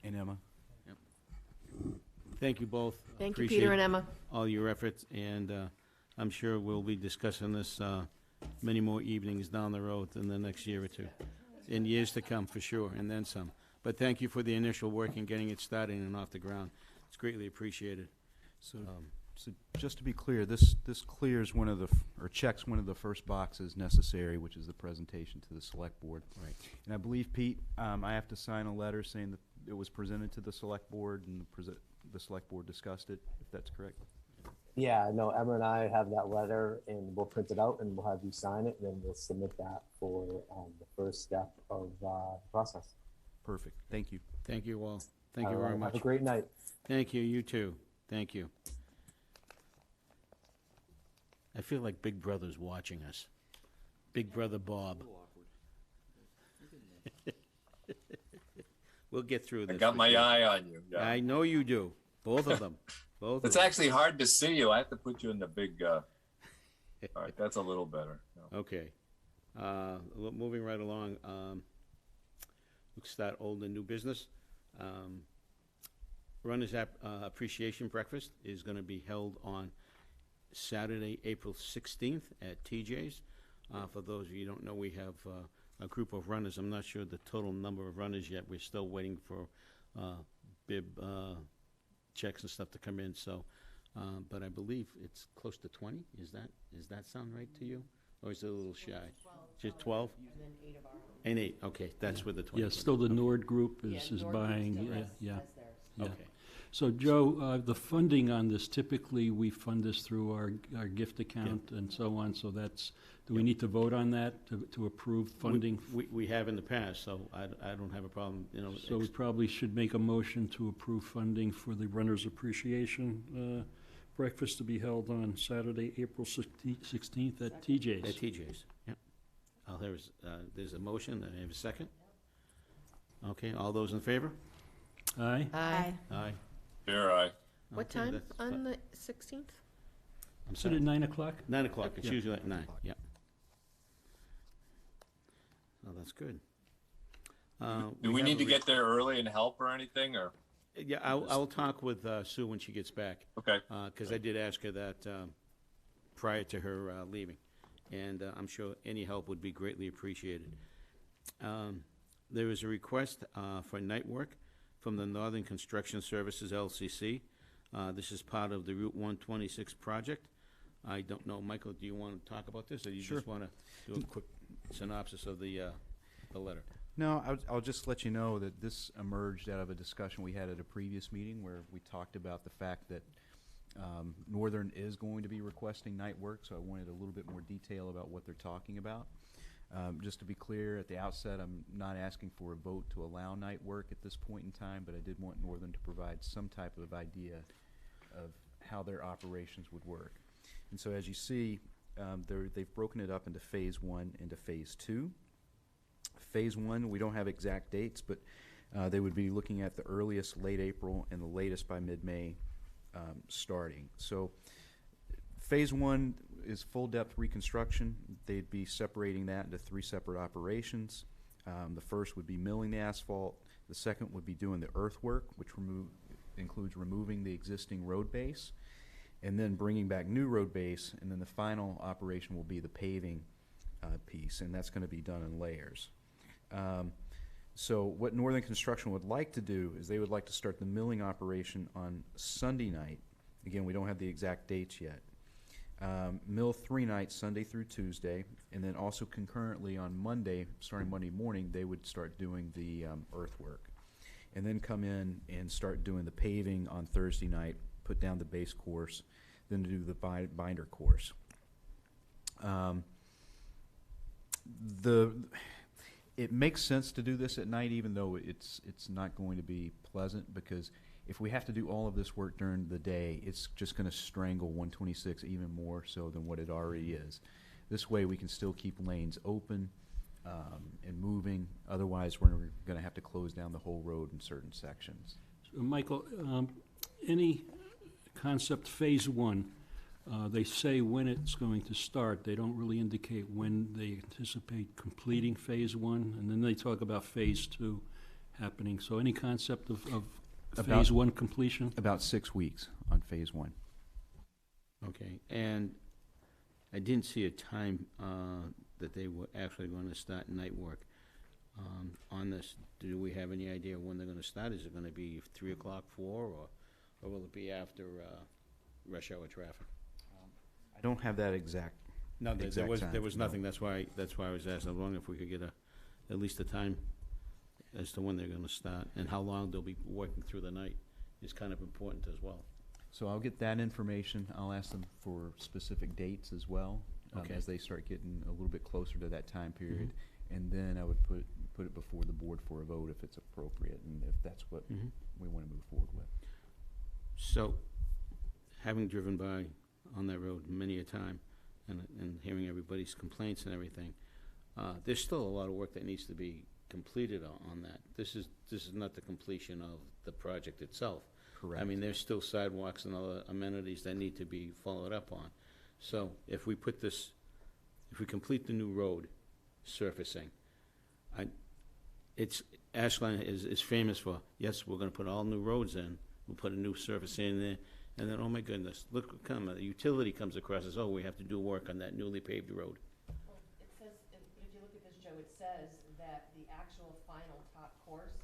And Emma. Yep. Thank you both. Thank you, Appreciate Peter and Emma. all your efforts, and I'm sure we'll be discussing this many more evenings down the road in the next year or two, in years to come for sure, and then some. But thank you for the initial work in getting it started and off the ground. It's greatly appreciated. So, so just to be clear, this clears one of the, or checks one of the first boxes necessary, which is the presentation to the select board. Right. And I believe, Pete, I have to sign a letter saying that it was presented to the select board and the select board discussed it, if that's correct. Yeah, no, Emma and I have that letter, and we'll print it out and we'll have you sign it, and then we'll submit that for the first step of the process. Perfect. Thank you. Thank you all. Thank you very much. Have a great night. Thank you. You too. Thank you. I feel like Big Brother's watching us. Big Brother Bob. We'll get through this. I got my eye on you. Yeah. I know you do. Both of them. Both. It's of them. actually hard to see you. I have to put you in the big. All right, that's a little better. No. Okay. Moving right along. We'll start old and new business. Runners Appreciation Breakfast is going to be held on Saturday, April 16th at TJ's. For those of you who don't know, we have a group of runners. I'm not sure the total number of runners yet. We're still waiting for bib checks and stuff to come in. So, but I believe it's close to 20. Does that sound right to you, or is it a little shy? Just 12. And then 8 of our own. And 8. Okay, that's where the 20. Yeah, still the Nord Group is buying, yeah. Okay. So, Joe, the funding on this, typically we fund this through our gift account and so on, so that's, do we need to vote on that to approve funding? We have in the past, so I don't have a problem, So we probably should make a motion to approve funding for the Runners Appreciation Breakfast to be held on Saturday, April 16th at TJ's. At TJ's, yep. There's a motion, and I have a second. Okay, all those in favor? Aye? Aye. Aye. Here, I. What Okay, time that's on fine. the 16th? I'm Is it sorry. at 9 o'clock? 9 o'clock, it's Yeah. usually at 9, yeah. Oh, that's good. Do we need to get there early and help or anything, or? Yeah, I'll talk with Sue when she gets back. Okay. Because I did ask her that prior to her leaving, and I'm sure any help would be greatly appreciated. There is a request for night work from the Northern Construction Services LCC. This is part of the Route 126 project. I don't know, Michael, do you want to talk about this, or you Sure. just want to do a quick synopsis of the letter? No, I'll just let you know that this emerged out of a discussion we had at a previous meeting where we talked about the fact that Northern is going to be requesting night work, so I wanted a little bit more detail about what they're talking about. Just to be clear, at the outset, I'm not asking for a vote to allow night work at this point in time, but I did want Northern to provide some type of idea of how their operations would work. And so as you see, they've broken it up into Phase 1 into Phase 2. Phase 1, we don't have exact dates, but they would be looking at the earliest late April and the latest by mid-May starting. So Phase 1 is full-depth reconstruction. They'd be separating that into 3 separate operations. The first would be milling the asphalt. The second would be doing the earthwork, which includes removing the existing road base, and then bringing back new road base, and then the final operation will be the paving piece, and that's going to be done in layers. So what Northern Construction would like to do is they would like to start the milling operation on Sunday night. Again, we don't have the exact dates yet. Mill 3 nights, Sunday through Tuesday, and then also concurrently on Monday, starting Monday morning, they would start doing the earthwork. And then come in and start doing the paving on Thursday night, put down the base course, then do the binder course. It makes sense to do this at night, even though it's not going to be pleasant, because if we have to do all of this work during the day, it's just going to strangle 126 even more so than what it already is. This way we can still keep lanes open and moving. Otherwise, we're going to have to close down the whole road in certain sections. So, Michael, any concept Phase 1, they say when it's going to start. They don't really indicate when they anticipate completing Phase 1, and then they talk about Phase 2 happening. So any concept of Phase 1 completion? About 6 weeks on Phase 1. Okay, and I didn't see a time that they were actually going to start night work on this. Do we have any idea when they're going to start? Is it going to be 3 o'clock, 4, or will it be after rush hour traffic? I don't have that exact. No, there exact was time, nothing. no. That's why I was asking. I was wondering if we could get at least a time as to when they're going to start and how long they'll be working through the night is kind of important as well. So I'll get that information. I'll ask them for specific dates as well, Okay. as they start getting a little bit closer to that time period. And then I would put it before the board for a vote if it's appropriate and if that's what we want to move forward with. So, having driven by on that road many a time and hearing everybody's complaints and everything, there's still a lot of work that needs to be completed on that. This is not the completion of the project itself. Correct. I mean, there's still sidewalks and other amenities that need to be followed up on. So if we complete the new road surfacing, Ashland is famous for, yes, we're gonna put all new roads in, we'll put a new surface in there, and then, oh my goodness, look, the utility comes across as, oh, we have to do work on that newly paved road. Well, it says, if you look at this, Joe, it says that the actual final top course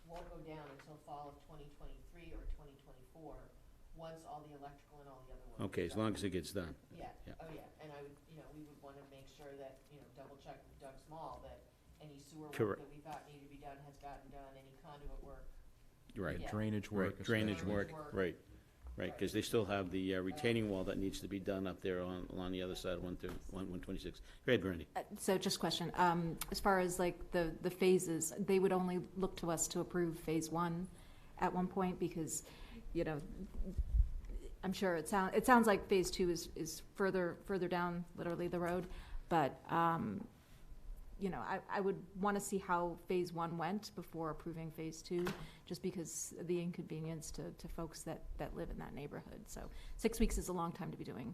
won't go down until fall of 2023 or 2024, once all the electrical and all the other work. Okay, is as done. long as it gets done. Yeah, Yeah. oh yeah, and we would want to make sure that, double check with Doug Small that any sewer work Correct. that we thought needed to be done has gotten done, any conduit work. Right. Yeah. Drainage work. Right, drainage especially. work, Drainage right, because they still have the retaining wall that needs to be done up there along the other side of 126. Go ahead, Brandy. So just a question, as far as like the phases, they would only look to us to approve Phase 1 at one point because, I'm sure it sounds like Phase 2 is further down literally the road, but, I would want to see how Phase 1 went before approving Phase 2, just because of the inconvenience to folks that live in that neighborhood. So 6 weeks is a long time to be doing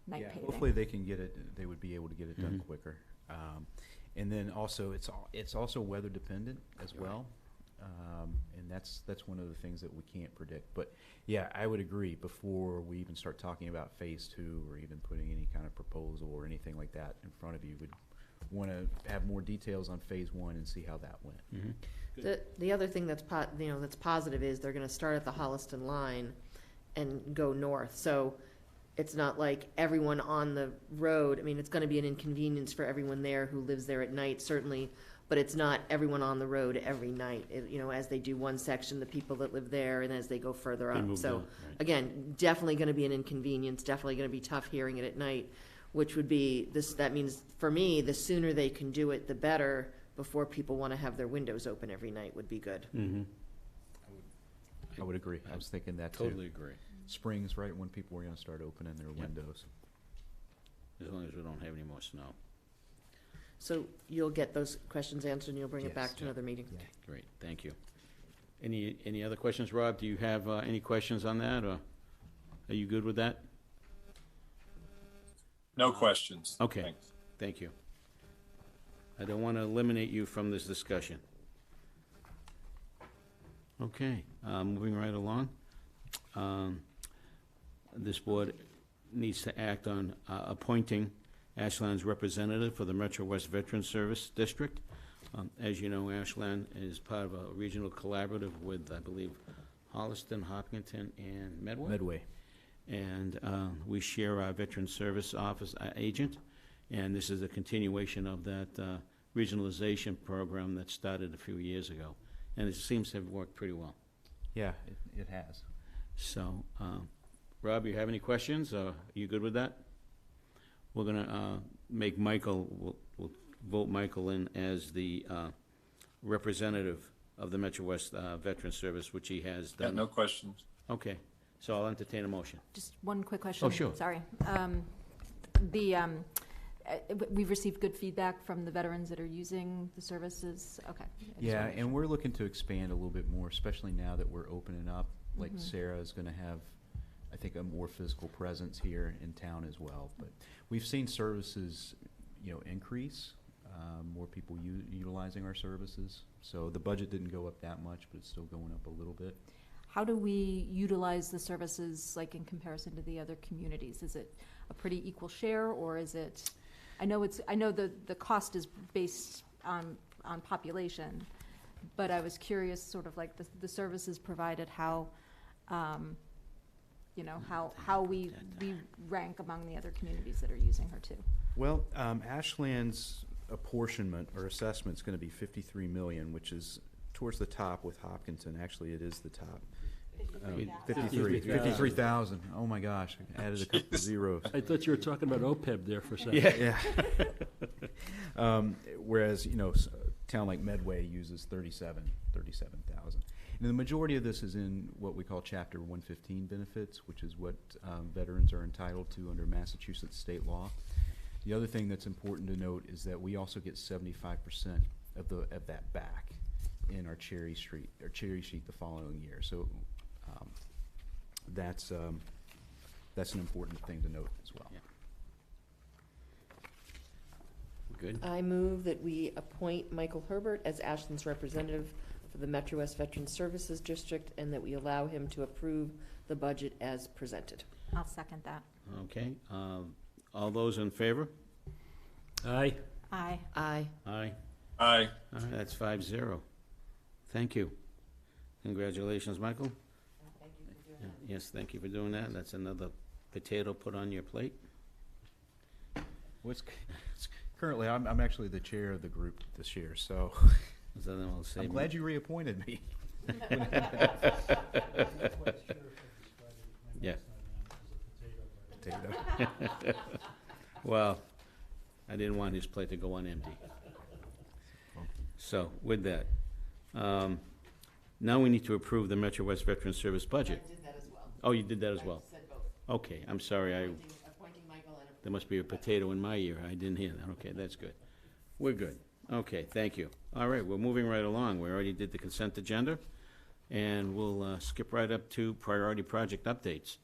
night paving. Hopefully they can get it. They would be able to get it done quicker. And then also it's also weather dependent as well. And that's one of the things that we can't predict. But yeah, I would agree, before we even start talking about phase 2 or even putting any kind of proposal or anything like that in front of you, would want to have more details on phase 1 and see how that went. The other thing that's that's positive is they're going to start at the Holliston line and go north. So it's not like everyone on the road. I mean, it's going to be an inconvenience for everyone there who lives there at night, certainly, but it's not everyone on the road every night. As they do one section, the people that live there, and as they go further They up. move So down, right. again, definitely going to be an inconvenience, definitely going to be tough hearing it at night, which would be that means for me, the sooner they can do it, the better, before people want to have their windows open every night would be good. I would agree. I was thinking that too. Totally agree, Spring's right when people are going to start opening their windows. as long as we don't have any more snow. So you'll get those questions answered and you'll bring it Yes. back to another meeting. Great, thank you. Any other questions, Rob? Do you have any questions on that, or are you good with that? No questions. Okay. Thanks. Thank you. I don't want to eliminate you from this discussion. Okay, moving right along. This board needs to act on appointing Ashland's representative for the Metro West Veterans Service District. As you know, Ashland is part of a regional collaborative with, I believe, Holliston, Hopkinton, and Medway. Medway. And we share our Veteran Service Office agent, and this is a continuation of that regionalization program that started a few years ago. And it seems to have worked pretty well. Yeah, it has. So, Rob, you have any questions? Are you good with that? We're gonna make Michael, we'll vote Michael in as the representative of the Metro West Veteran Service, which he has Yeah, done. no questions. Okay, so I'll entertain a motion. Just one quick question. Oh, sure. Sorry. We've received good feedback from the veterans that are using the services. Okay. I just Yeah, wanna make and sure. we're looking to expand a little bit more, especially now that we're opening up. Like Sarah is going to have, I think, a more physical presence here in town as well. But we've seen services, increase, more people utilizing our services. So the budget didn't go up that much, but it's still going up a little bit. How do we utilize the services, like, in comparison to the other communities? Is it a pretty equal share, or is it, I know the cost is based on population, but I was curious, sort of like the services provided, how we rank among the other communities that are using her too. Well, Ashland's apportionment or assessment is going to be 53 million, which is towards the top with Hopkinton. Actually, it is the top. 53,000. Oh my gosh, I added a couple of zeros. I thought you were talking about OPEB there for a second. Yeah. Whereas, a town like Medway uses 37,000. And the majority of this is in what we call Chapter 115 benefits, which is what veterans are entitled to under Massachusetts state law. The other thing that's important to note is that we also get 75% of that back in our cherry sheet the following year. So that's an important thing to note as well. Yeah. Good. I move that we appoint Michael Herbert as Ashland's representative for the Metro West Veteran Services District, and that we allow him to approve the budget as presented. I'll second that. Okay, all those in favor? Aye. Aye. Aye. Aye. Aye. All right, that's 5-0. Thank you. Congratulations, Michael. Yes, thank you for doing that. That's another potato put on your plate. Currently, I'm actually the chair of the group this year, so So then we'll say I'm glad you reappointed me. Yeah. Potato. Well, I didn't want his plate to go on empty. So, with that, now we need to approve the Metro West Veteran Service budget. I did that as well. Oh, you did that as well? I said both. Okay, I'm sorry, Appointing Michael and there must be a potato in my ear. I didn't hear that. Okay, that's good. We're good. Okay, thank you. All right, we're moving right along. We already did the consent agenda, and we'll skip right up to priority project updates.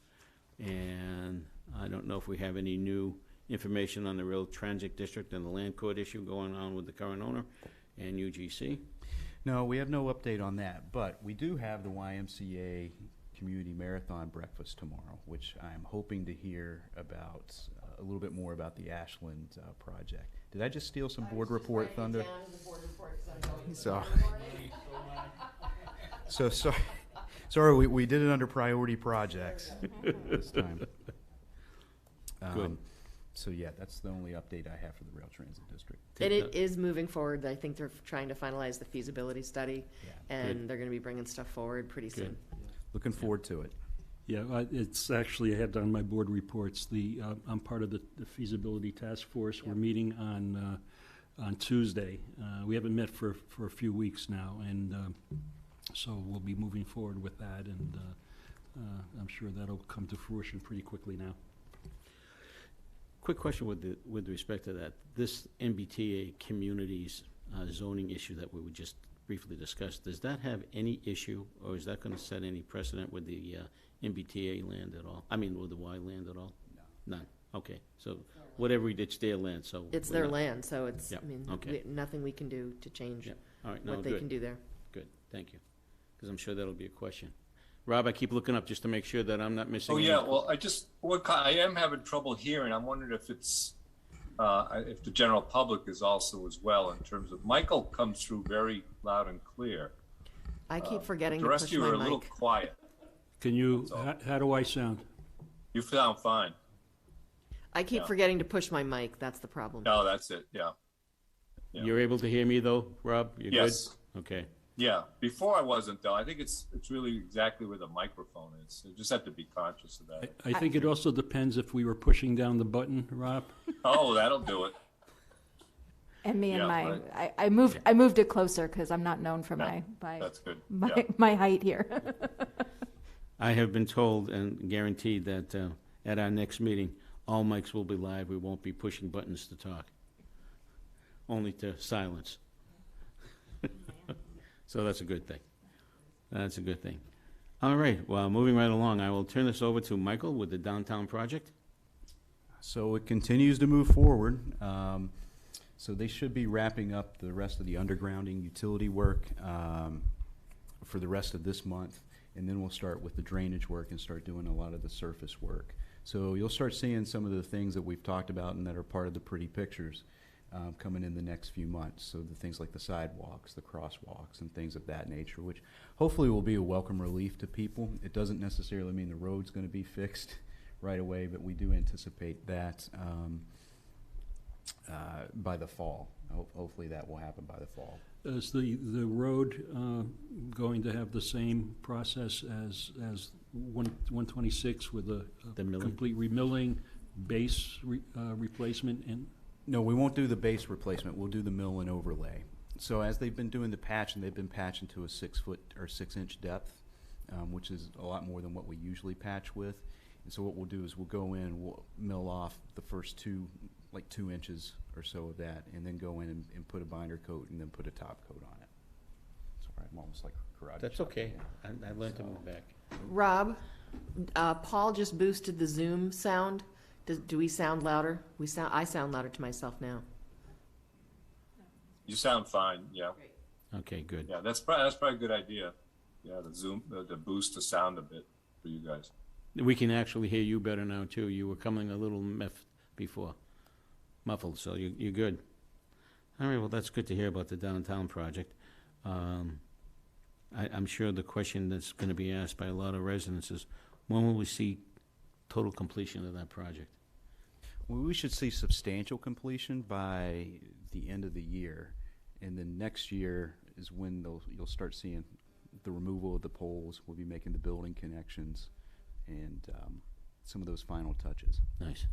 And I don't know if we have any new information on the Rail Transit District and the land court issue going on with the current owner and UGC. No, we have no update on that, but we do have the YMCA Community Marathon Breakfast tomorrow, which I'm hoping to hear about, a little bit more about the Ashland project. Did I just steal some board report thunder? So, sorry, we did it under priority projects this time. Good. So yeah, that's the only update I have for the Rail Transit District. And it is moving forward. I think they're trying to finalize the feasibility study, Yeah. and Good. they're going to be bringing stuff forward pretty soon. Looking forward to it. Yeah, it's actually, I had on my board reports, I'm part of the feasibility task force. We're meeting on Tuesday. We haven't met for a few weeks now, and so we'll be moving forward with that, and I'm sure that'll come to fruition pretty quickly now. Quick question with respect to that. This MBTA communities zoning issue that we would just briefly discuss, does that have any issue, or is that going to set any precedent with the MBTA land at all? I mean, with the Y land at all? No. None. Okay. So whatever, it's their land, so. It's we're their not- land, so it's, Yep, I mean, okay. nothing we can do to change Yep. All right, no, what they can good, do there. good. Thank you. Because I'm sure that'll be a question. Rob, I keep looking up just to make sure that I'm not missing. Oh, any- yeah, well, I am having trouble hearing. I'm wondering if it's, if the general public is also as well, in terms of, Michael comes through very loud and clear. I keep forgetting The to rest push of you are my a little mic. quiet. Can you, That's all. how do I sound? You sound fine. I keep Yeah. forgetting to push my mic. That's the problem. No, that's it, yeah. Yeah. You're able to hear me though, Rob? You're Yes. good? Okay. Yeah, before I wasn't though. I think it's really exactly where the microphone is. You just have to be conscious of that. I think it also depends if we were pushing down the button, Rob. Oh, that'll do it. And me and Yeah, my, right. I moved it closer because I'm not known for Yeah, my That's good. my, Yeah. my height here. I have been told and guaranteed that at our next meeting, all mics will be live. We won't be pushing buttons to talk. Only to silence. So that's a good thing. That's a good thing. All right, well, moving right along, I will turn this over to Michael with the Downtown Project. So it continues to move forward. So they should be wrapping up the rest of the undergrounding utility work for the rest of this month. And then we'll start with the drainage work and start doing a lot of the surface work. So you'll start seeing some of the things that we've talked about and that are part of the pretty pictures coming in the next few months. So the things like the sidewalks, the crosswalks, and things of that nature, which hopefully will be a welcome relief to people. It doesn't necessarily mean the road's going to be fixed right away, but we do anticipate that by the fall. Hopefully that will happen by the fall. Is the road going to have the same process as 126 with a The milling? complete remilling, base replacement, and No, we won't do the base replacement. We'll do the mill and overlay. So as they've been doing the patch, and they've been patching to a 6 foot or 6 inch depth, which is a lot more than what we usually patch with. And so what we'll do is we'll go in, we'll mill off the first 2 inches or so of that, and then go in and put a binder coat and then put a top coat on it. Sorry, I'm almost like karate. That's chopping okay. it. I learned to move back. Rob, Paul just boosted the Zoom sound. Do we sound louder? I sound louder to myself now. You sound fine. Yeah. Okay, good. Yeah. That's probably a good idea. Yeah. The Zoom, the boost the sound a bit for you guys. We can actually hear you better now, too. You were coming a little muffled, so you're good. All right, well, that's good to hear about the Downtown Project. I'm sure the question that's going to be asked by a lot of residents is, when will we see total completion of that project? Well, we should see substantial completion by the end of the year, and then next year is when you'll start seeing the removal of the poles. We'll be making the building connections and some of those final touches. Nice.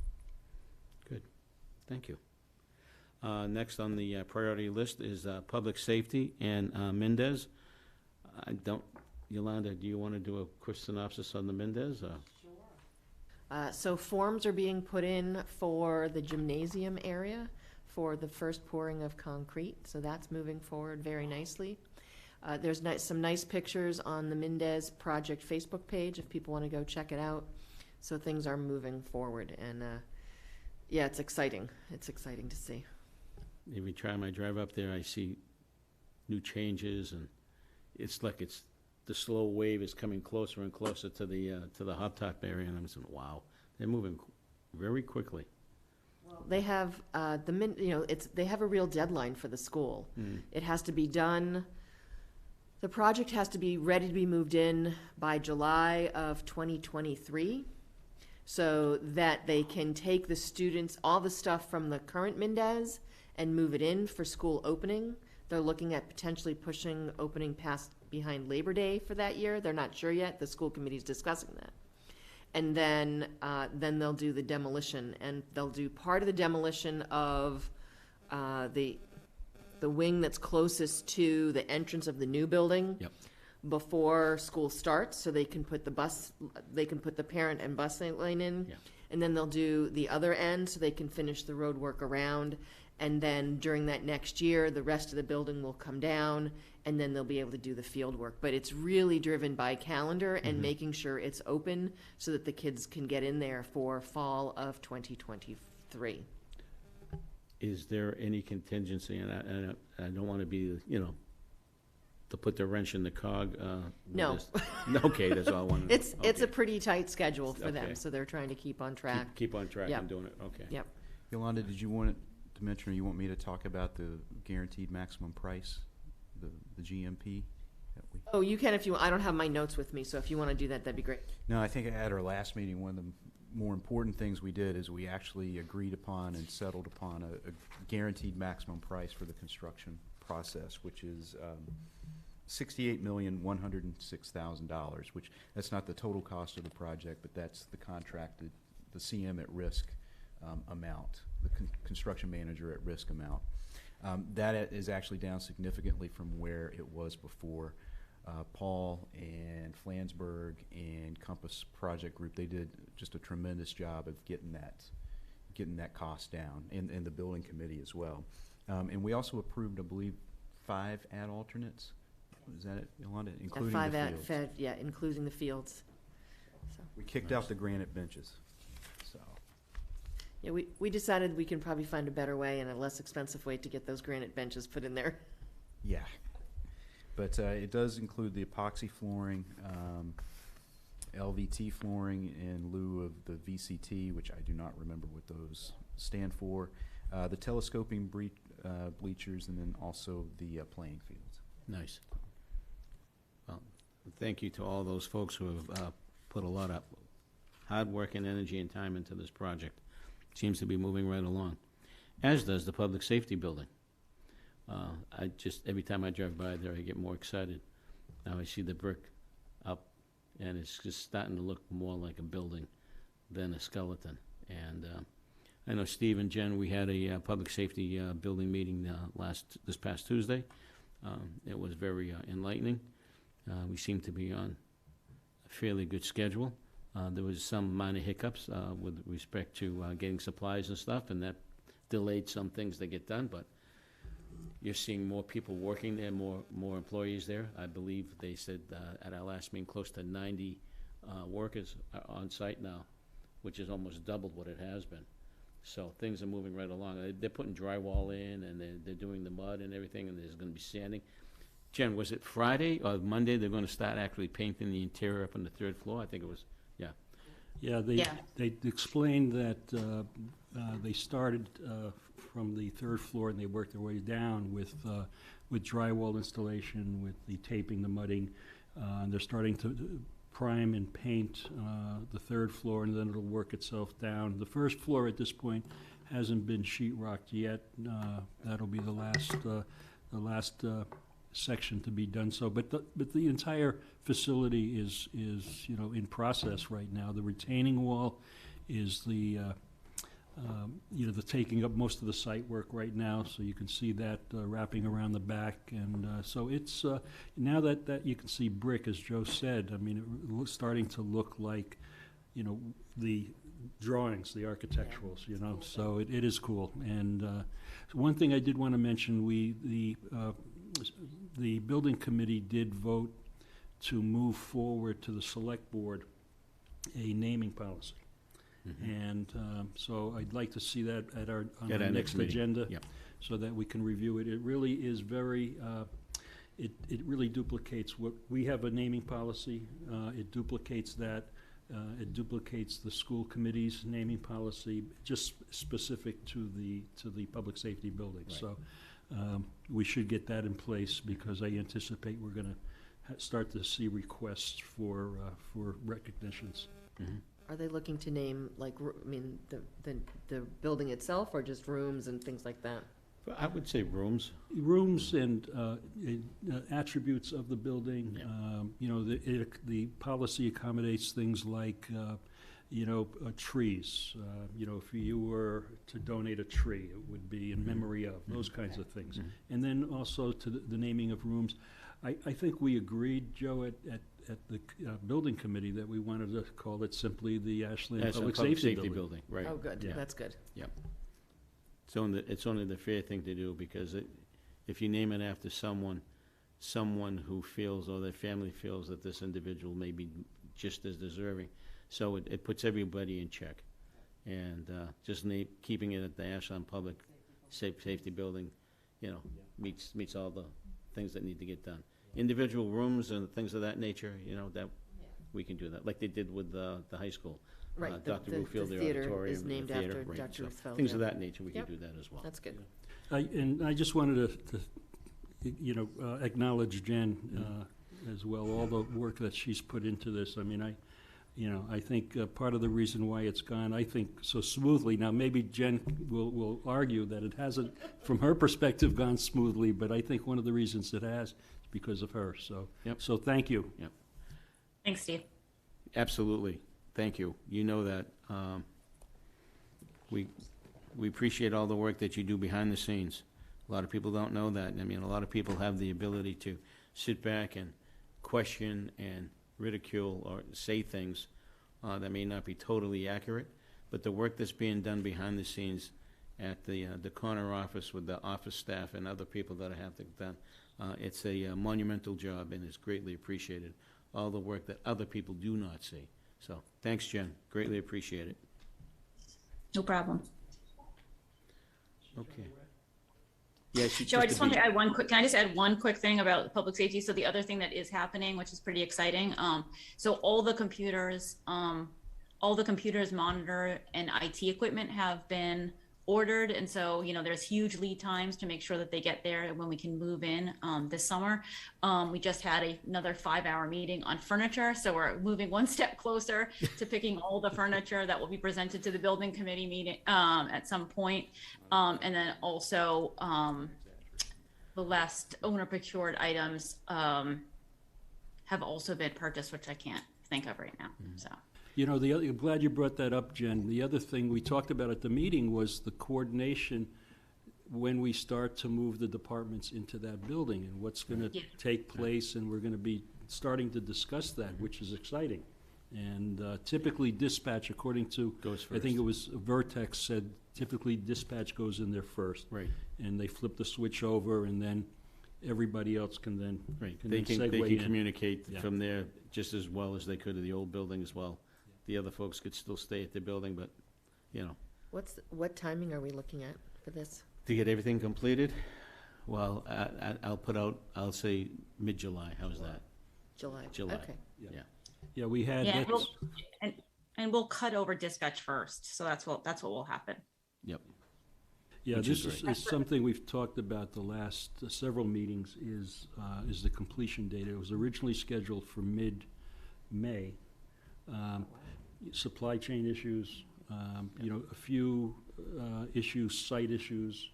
Good. Thank you. Next on the priority list is public safety and Mendez. Yolanda, do you want to do a quick synopsis on the Mendez? So forms are being put in for the gymnasium area for the first pouring of concrete. So that's moving forward very nicely. There's some nice pictures on the Mendez Project Facebook page if people want to go check it out. So things are moving forward, and yeah, it's exciting. It's exciting to see. Every time I drive up there, I see new changes, and it's like the slow wave is coming closer and closer to the hot top area, and I'm saying, wow, they're moving very quickly. They have they have a real deadline for the school. It has to be done. The project has to be ready to be moved in by July of 2023, so that they can take the students, all the stuff from the current Mendez, and move it in for school opening. They're looking at potentially pushing opening past behind Labor Day for that year. They're not sure yet. The school committee's discussing that. And then they'll do the demolition, and they'll do part of the demolition of the wing that's closest to the entrance of the new building. Yep. Before school starts, so they can put the parent and bus lane in. Yeah. And then they'll do the other end, so they can finish the road work around. And then during that next year, the rest of the building will come down, and then they'll be able to do the field work. But it's really driven by calendar and making sure it's open so that the kids can get in there for fall of 2023. Is there any contingency, and I don't want to be, to put the wrench in the cog? With No. this? Okay, that's all I wanted. It's a pretty tight schedule for them, Okay. so they're trying to keep on track. Keep on track Yep. and doing it, okay. Yep. Yolanda, did you want to mention, or you want me to talk about the guaranteed maximum price, the GMP? that we- Oh, you can if you, I don't have my notes with me, so if you want to do that, that'd be great. No, I think at our last meeting, one of the more important things we did is we actually agreed upon and settled upon a guaranteed maximum price for the construction process, which is $68,106,000, which that's not the total cost of the project, but that's the contracted, the CM at risk amount, the construction manager at risk amount. That is actually down significantly from where it was before. Paul and Flansburgh and Compass Project Group, they did just a tremendous job of getting that cost down, and the building committee as well. And we also approved, I believe, 5 ad alternates. Is that it, Yolanda? Including Five the at fields. Fed, yeah, including the fields. So, We kicked out the granite benches, so. yeah, we decided we can probably find a better way and a less expensive way to get those granite benches put in there. Yeah, but it does include the epoxy flooring, LVT flooring in lieu of the VCT, which I do not remember what those stand for, the telescoping bleachers, and then also the playing fields. Nice. Well, thank you to all those folks who have put a lot of hard work and energy and time into this project. Seems to be moving right along, as does the public safety building. Every time I drive by there, I get more excited. Now I see the brick up, and it's just starting to look more like a building than a skeleton. And I know Steve and Jen, we had a public safety building meeting this past Tuesday. It was very enlightening. We seem to be on a fairly good schedule. There was some minor hiccups with respect to getting supplies and stuff, and that delayed some things that get done, but you're seeing more people working there, more employees there. I believe they said at our last meeting, close to 90 workers are on site now, which is almost doubled what it has been. So things are moving right along. They're putting drywall in, and they're doing the mud and everything, and there's going to be sanding. Jen, was it Friday or Monday they're going to start actually painting the interior up on the 3rd floor? I think it was, yeah. Yeah, they explained that they started from the 3rd floor and they worked their way down with drywall installation, with the taping, the mudding. And they're starting to prime and paint the 3rd floor, and then it'll work itself down. The 1st floor at this point hasn't been sheetrocked yet. That'll be the last section to be done. So, but the entire facility is in process right now. The retaining wall is the taking up most of the site work right now, so you can see that wrapping around the back, and so it's now that you can see brick, as Joe said. I mean, it's starting to look like the drawings, the architecturals, so it is cool. And one thing I did want to mention, the building committee did vote to move forward to the select board a naming policy. And so I'd like to see that on our next meeting. agenda, Yep. so that we can review it. It really is very, it really duplicates what, we have a naming policy, it duplicates that, it duplicates the school committee's naming policy, just specific to the public safety building. Right. So we should get that in place, because I anticipate we're gonna start to see requests for recognitions. Mhm. Are they looking to name, like, I mean, the building itself, or just rooms and things like that? I would say rooms. Rooms and attributes of the building. Yeah. You know, the policy accommodates things like, trees. You know, if you were to donate a tree, it would be in memory of, those kinds of things. Mhm. And then also to the naming of rooms. I think we agreed, Joe, at the building committee, that we wanted to call it simply the Ashland That's a Public public Safety safety Building. building, right. Oh, good, Yeah. that's good. It's only the fair thing to do, because if you name it after someone who feels, or their family feels, that this individual may be just as deserving, so it puts everybody in check. And just keeping it at the Ashland Public Safety Building, meets all the things that need to get done. Individual rooms and things of that nature, that we can do that, like they did with the high school. Right, Dr. the Ruthfield, their theater auditorium, is the named theater, after right, Dr. so Ruthfeld, things of yeah. that nature, we can Yep. do that as well. That's good. And I just wanted to acknowledge Jen as well, all the work that she's put into this. I mean, I think part of the reason why it's gone, I think, so smoothly, now maybe Jen will argue that it hasn't, from her perspective, gone smoothly, but I think one of the reasons it has is because of her, so. Yep. So thank you. Thanks, Steve. Absolutely. Thank you. You know that. We appreciate all the work that you do behind the scenes. A lot of people don't know that. I mean, a lot of people have the ability to sit back and question and ridicule or say things that may not be totally accurate, but the work that's being done behind the scenes at the corner office with the office staff and other people that have to done, it's a monumental job, and it's greatly appreciated. All the work that other people do not see. So, thanks, Jen. Greatly appreciate it. No problem. Okay. Yeah, Joe, I just wanted to add can I just add one quick thing about public safety? So the other thing that is happening, which is pretty exciting, so all the computers, monitor, and IT equipment have been ordered. And so, there's huge lead times to make sure that they get there when we can move in this summer. We just had another 5-hour meeting on furniture. So we're moving one step closer to picking all the furniture that will be presented to the building committee meeting at some point. And then also the last owner procured items have also been purchased, which I can't think of right now. So. I'm glad you brought that up, Jen. The other thing we talked about at the meeting was the coordination when we start to move the departments into that building and what's going to take place, and we're going to be starting to discuss that, which is exciting. And typically dispatch, according to, goes first. I think it was Vertex said, typically dispatch goes in there first. Right. And they flip the switch over, and then everybody else can then, Right. can They then can segue in. communicate Yeah. from there just as well as they could at the old building as well. The other folks could still stay at the building, but, What timing are we looking at for this? to get everything completed, well, I'll say mid-July. How's that? July? July. Okay. Yeah, we had, Yeah, that's- and we'll cut over dispatch first. So that's what will happen. Yep. Yeah, Which this is is something we've talked about the last several meetings, is the completion date. It was originally scheduled for mid-May. Supply chain issues, a few issues, site issues.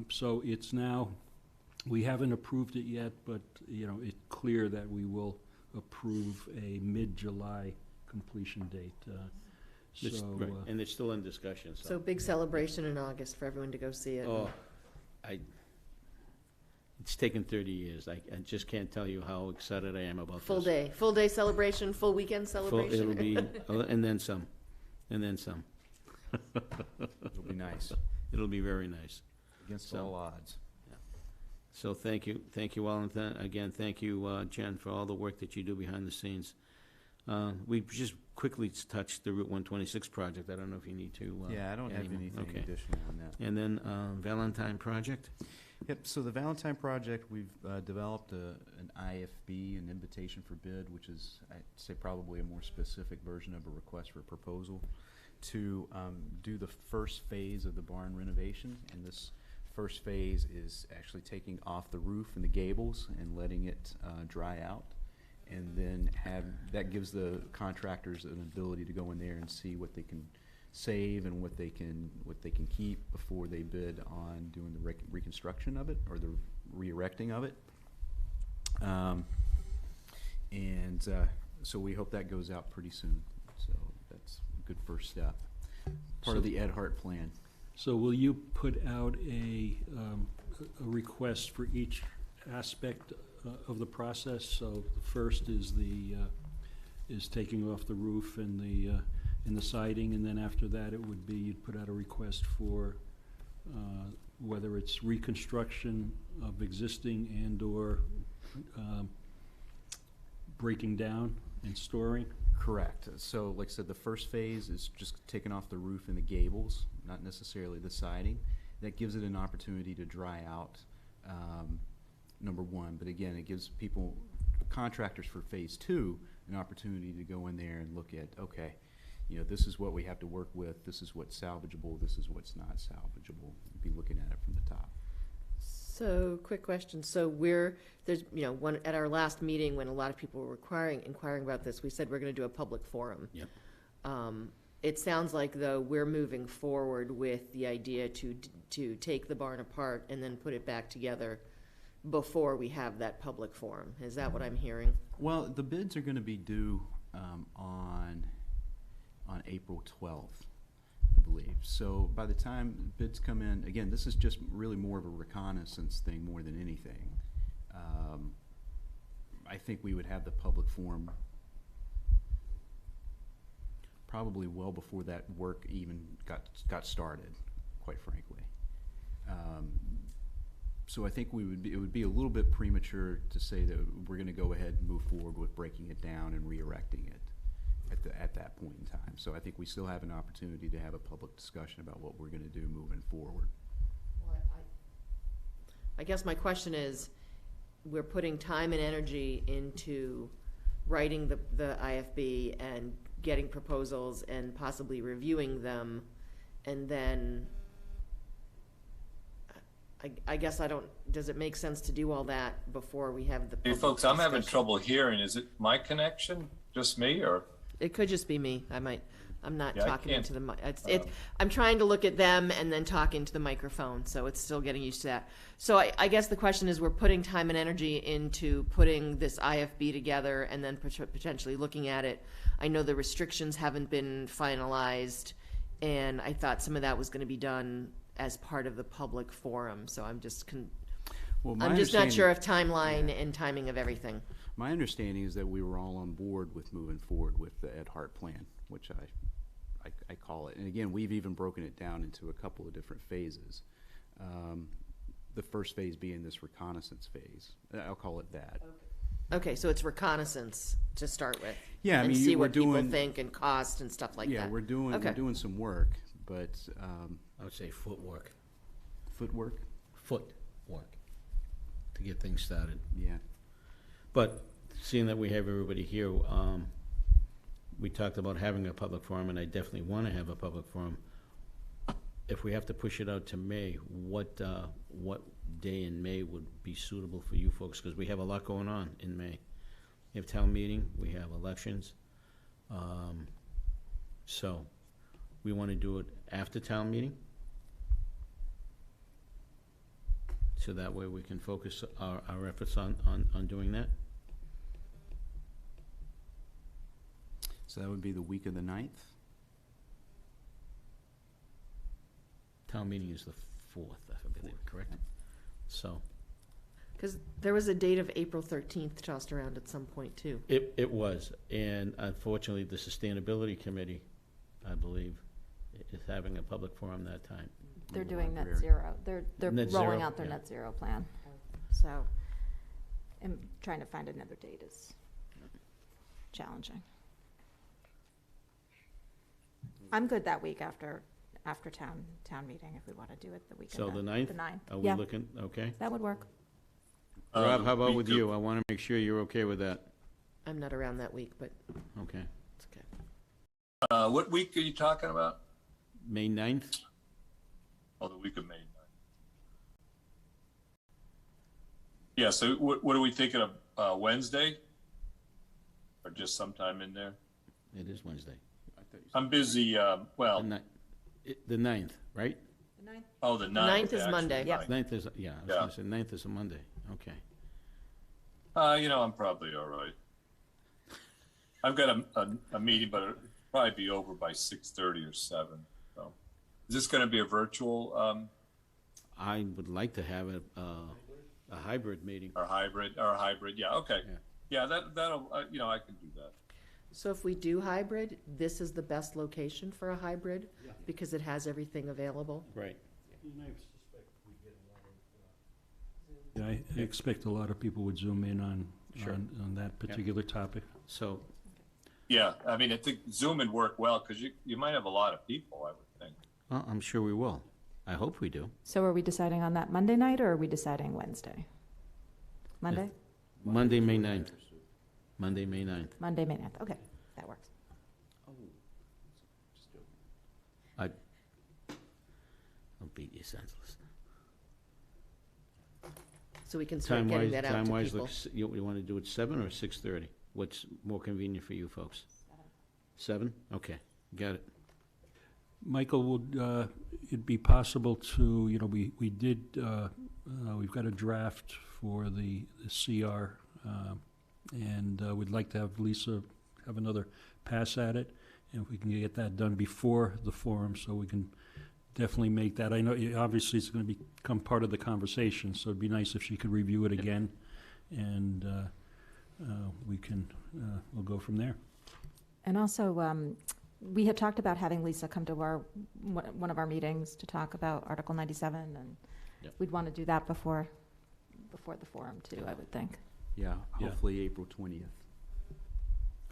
So it's now, we haven't approved it yet, but, it's clear that we will approve a mid-July completion date. Right. And it's still in discussion, So big celebration in August for everyone to go see it. Oh, it's taken 30 years. I just can't tell you how excited I am about Full this. day celebration, full weekend Full- celebration. It'll be, and then some, and then some. It'll be nice, It'll be very nice. against So- all odds. So thank you all, and again, thank you, Jen, for all the work that you do behind the scenes. We just quickly touched the Route 126 project. I don't know if you need to. Yeah, I don't have anymore. anything Okay. additional on that. And then Valentine Project? Yep, so the Valentine Project, we've developed an IFB, an invitation for bid, which is, I'd say, probably a more specific version of a request for proposal to do the first phase of the barn renovation. And this first phase is actually taking off the roof and the gables and letting it dry out. And then that gives the contractors an ability to go in there and see what they can save and what they can keep before they bid on doing the reconstruction of it or the re-erecting of it. So we hope that goes out pretty soon. So that's a good first step. Part of the Ed Hart plan. So will you put out a request for each aspect of the process? So the first is is taking off the roof and the siding, and then after that it would be you'd put out a request for whether it's reconstruction of existing and or breaking down and storing? Correct. So like I said, the first phase is just taking off the roof and the gables, not necessarily the siding. That gives it an opportunity to dry out, number one. But again, it gives contractors for phase two, an opportunity to go in there and look at, okay, this is what we have to work with, this is what's salvageable, this is what's not salvageable. Be looking at it from the top. So, quick question. So at our last meeting when a lot of people were inquiring about this, we said we're going to do a public forum. Yep. It sounds like, though, we're moving forward with the idea to take the barn apart and then put it back together before we have that public forum. Is that what I'm hearing? Well, the bids are going to be due on April 12th, I believe. So by the time bids come in, again, this is just really more of a reconnaissance thing more than anything. I think we would have the public forum probably well before that work even got started, quite frankly. So I think it would be a little bit premature to say that we're going to go ahead and move forward with breaking it down and re-erecting it at that point in time. So I think we still have an opportunity to have a public discussion about what we're going to do moving forward. Well, I guess my question is, we're putting time and energy into writing the IFB and getting proposals and possibly reviewing them, and then I guess does it make sense to do all that before we have the Hey folks, I'm having trouble hearing. Is it my connection? Just me, or? It could just be me. I'm not Yeah, I talking can't- into the mic. I'm trying to look at them and then talk into the microphone, so it's still getting used to that. So I guess the question is, we're putting time and energy into putting this IFB together and then potentially looking at it. I know the restrictions haven't been finalized, and I thought some of that was going to be done as part of the public forum. So I'm just not sure of timeline and timing of everything. My understanding is that we were all on board with moving forward with the Ed Hart plan, which I call it. And again, we've even broken it down into a couple of different phases. The first phase being this reconnaissance phase. I'll call it that. Okay, so it's reconnaissance to start with. Yeah, I and mean, see we're what people doing- think and cost and stuff like that. Yeah, we're doing some work, but I would say footwork. footwork. Footwork. To get things started. Yeah. But seeing that we have everybody here, we talked about having a public forum, and I definitely want to have a public forum. If we have to push it out to May, what day in May would be suitable for you folks? Because we have a lot going on in May. We have town meeting, we have elections. So we want to do it after town meeting. So that way we can focus our efforts on doing that. So that would be the week of the 9th. Town meeting is the 4th, I believe, correct? So. Because there was a date of April 13th tossed around at some point, too. It was, and unfortunately, the Sustainability Committee, I believe, is having a public forum that time. They're doing net zero. They're Net rolling zero, out their yeah. net zero plan. So, and trying to find another date is challenging. I'm good that week after after town meeting, if we want to do it the weekend. So the 9th? The 9th. Are we Yeah, looking, okay? that would work. Rob, how about week with of- you? I want to make sure you're okay with that. I'm not around that week, but Okay. it's okay. What week are you talking about? May 9th? Oh, the week of May 9th. Yeah, so what are we thinking of, Wednesday? Or just sometime in there? It is Wednesday. I'm busy, well, The 9th, right? oh, the 9th. ninth is actually, Monday. Yep. 9th is, yeah, I was Yeah. going to say 9th is a Monday. Okay. I'm probably all right. I've got a meeting, but it'll probably be over by 6:30 or 7. So, is this going to be a virtual I would like to have a hybrid meeting. or hybrid? Yeah, okay. Yeah. Yeah, that'll I can do that. So if we do hybrid, this is the best location for a hybrid because it has everything available. Right. Yeah, I expect a lot of people would zoom in on that particular topic. So, Yeah, I mean, I think Zoom would work well because you might have a lot of people, I would think. well, I'm sure we will. I hope we do. So are we deciding on that Monday night, or are we deciding Wednesday? Monday? Monday, May 9th. Monday, May 9th. Monday, May 9th. Okay, that works. I'll beat you senseless. So we can start getting that out to Time-wise, people. you want to do it 7 or 6:30? What's more convenient for you folks? 7? Okay, got it. Michael, would it be possible to, we've got a draft for the CR, and we'd like to have Lisa have another pass at it, and if we can get that done before the forum, so we can definitely make that. I know, obviously, it's going to become part of the conversation, so it'd be nice if she could review it again, and we'll go from there. And also, we had talked about having Lisa come to one of our meetings to talk about Article 97, and Yep. we'd want to do that before the forum too, I would think. Yeah, Yeah. hopefully April 20th.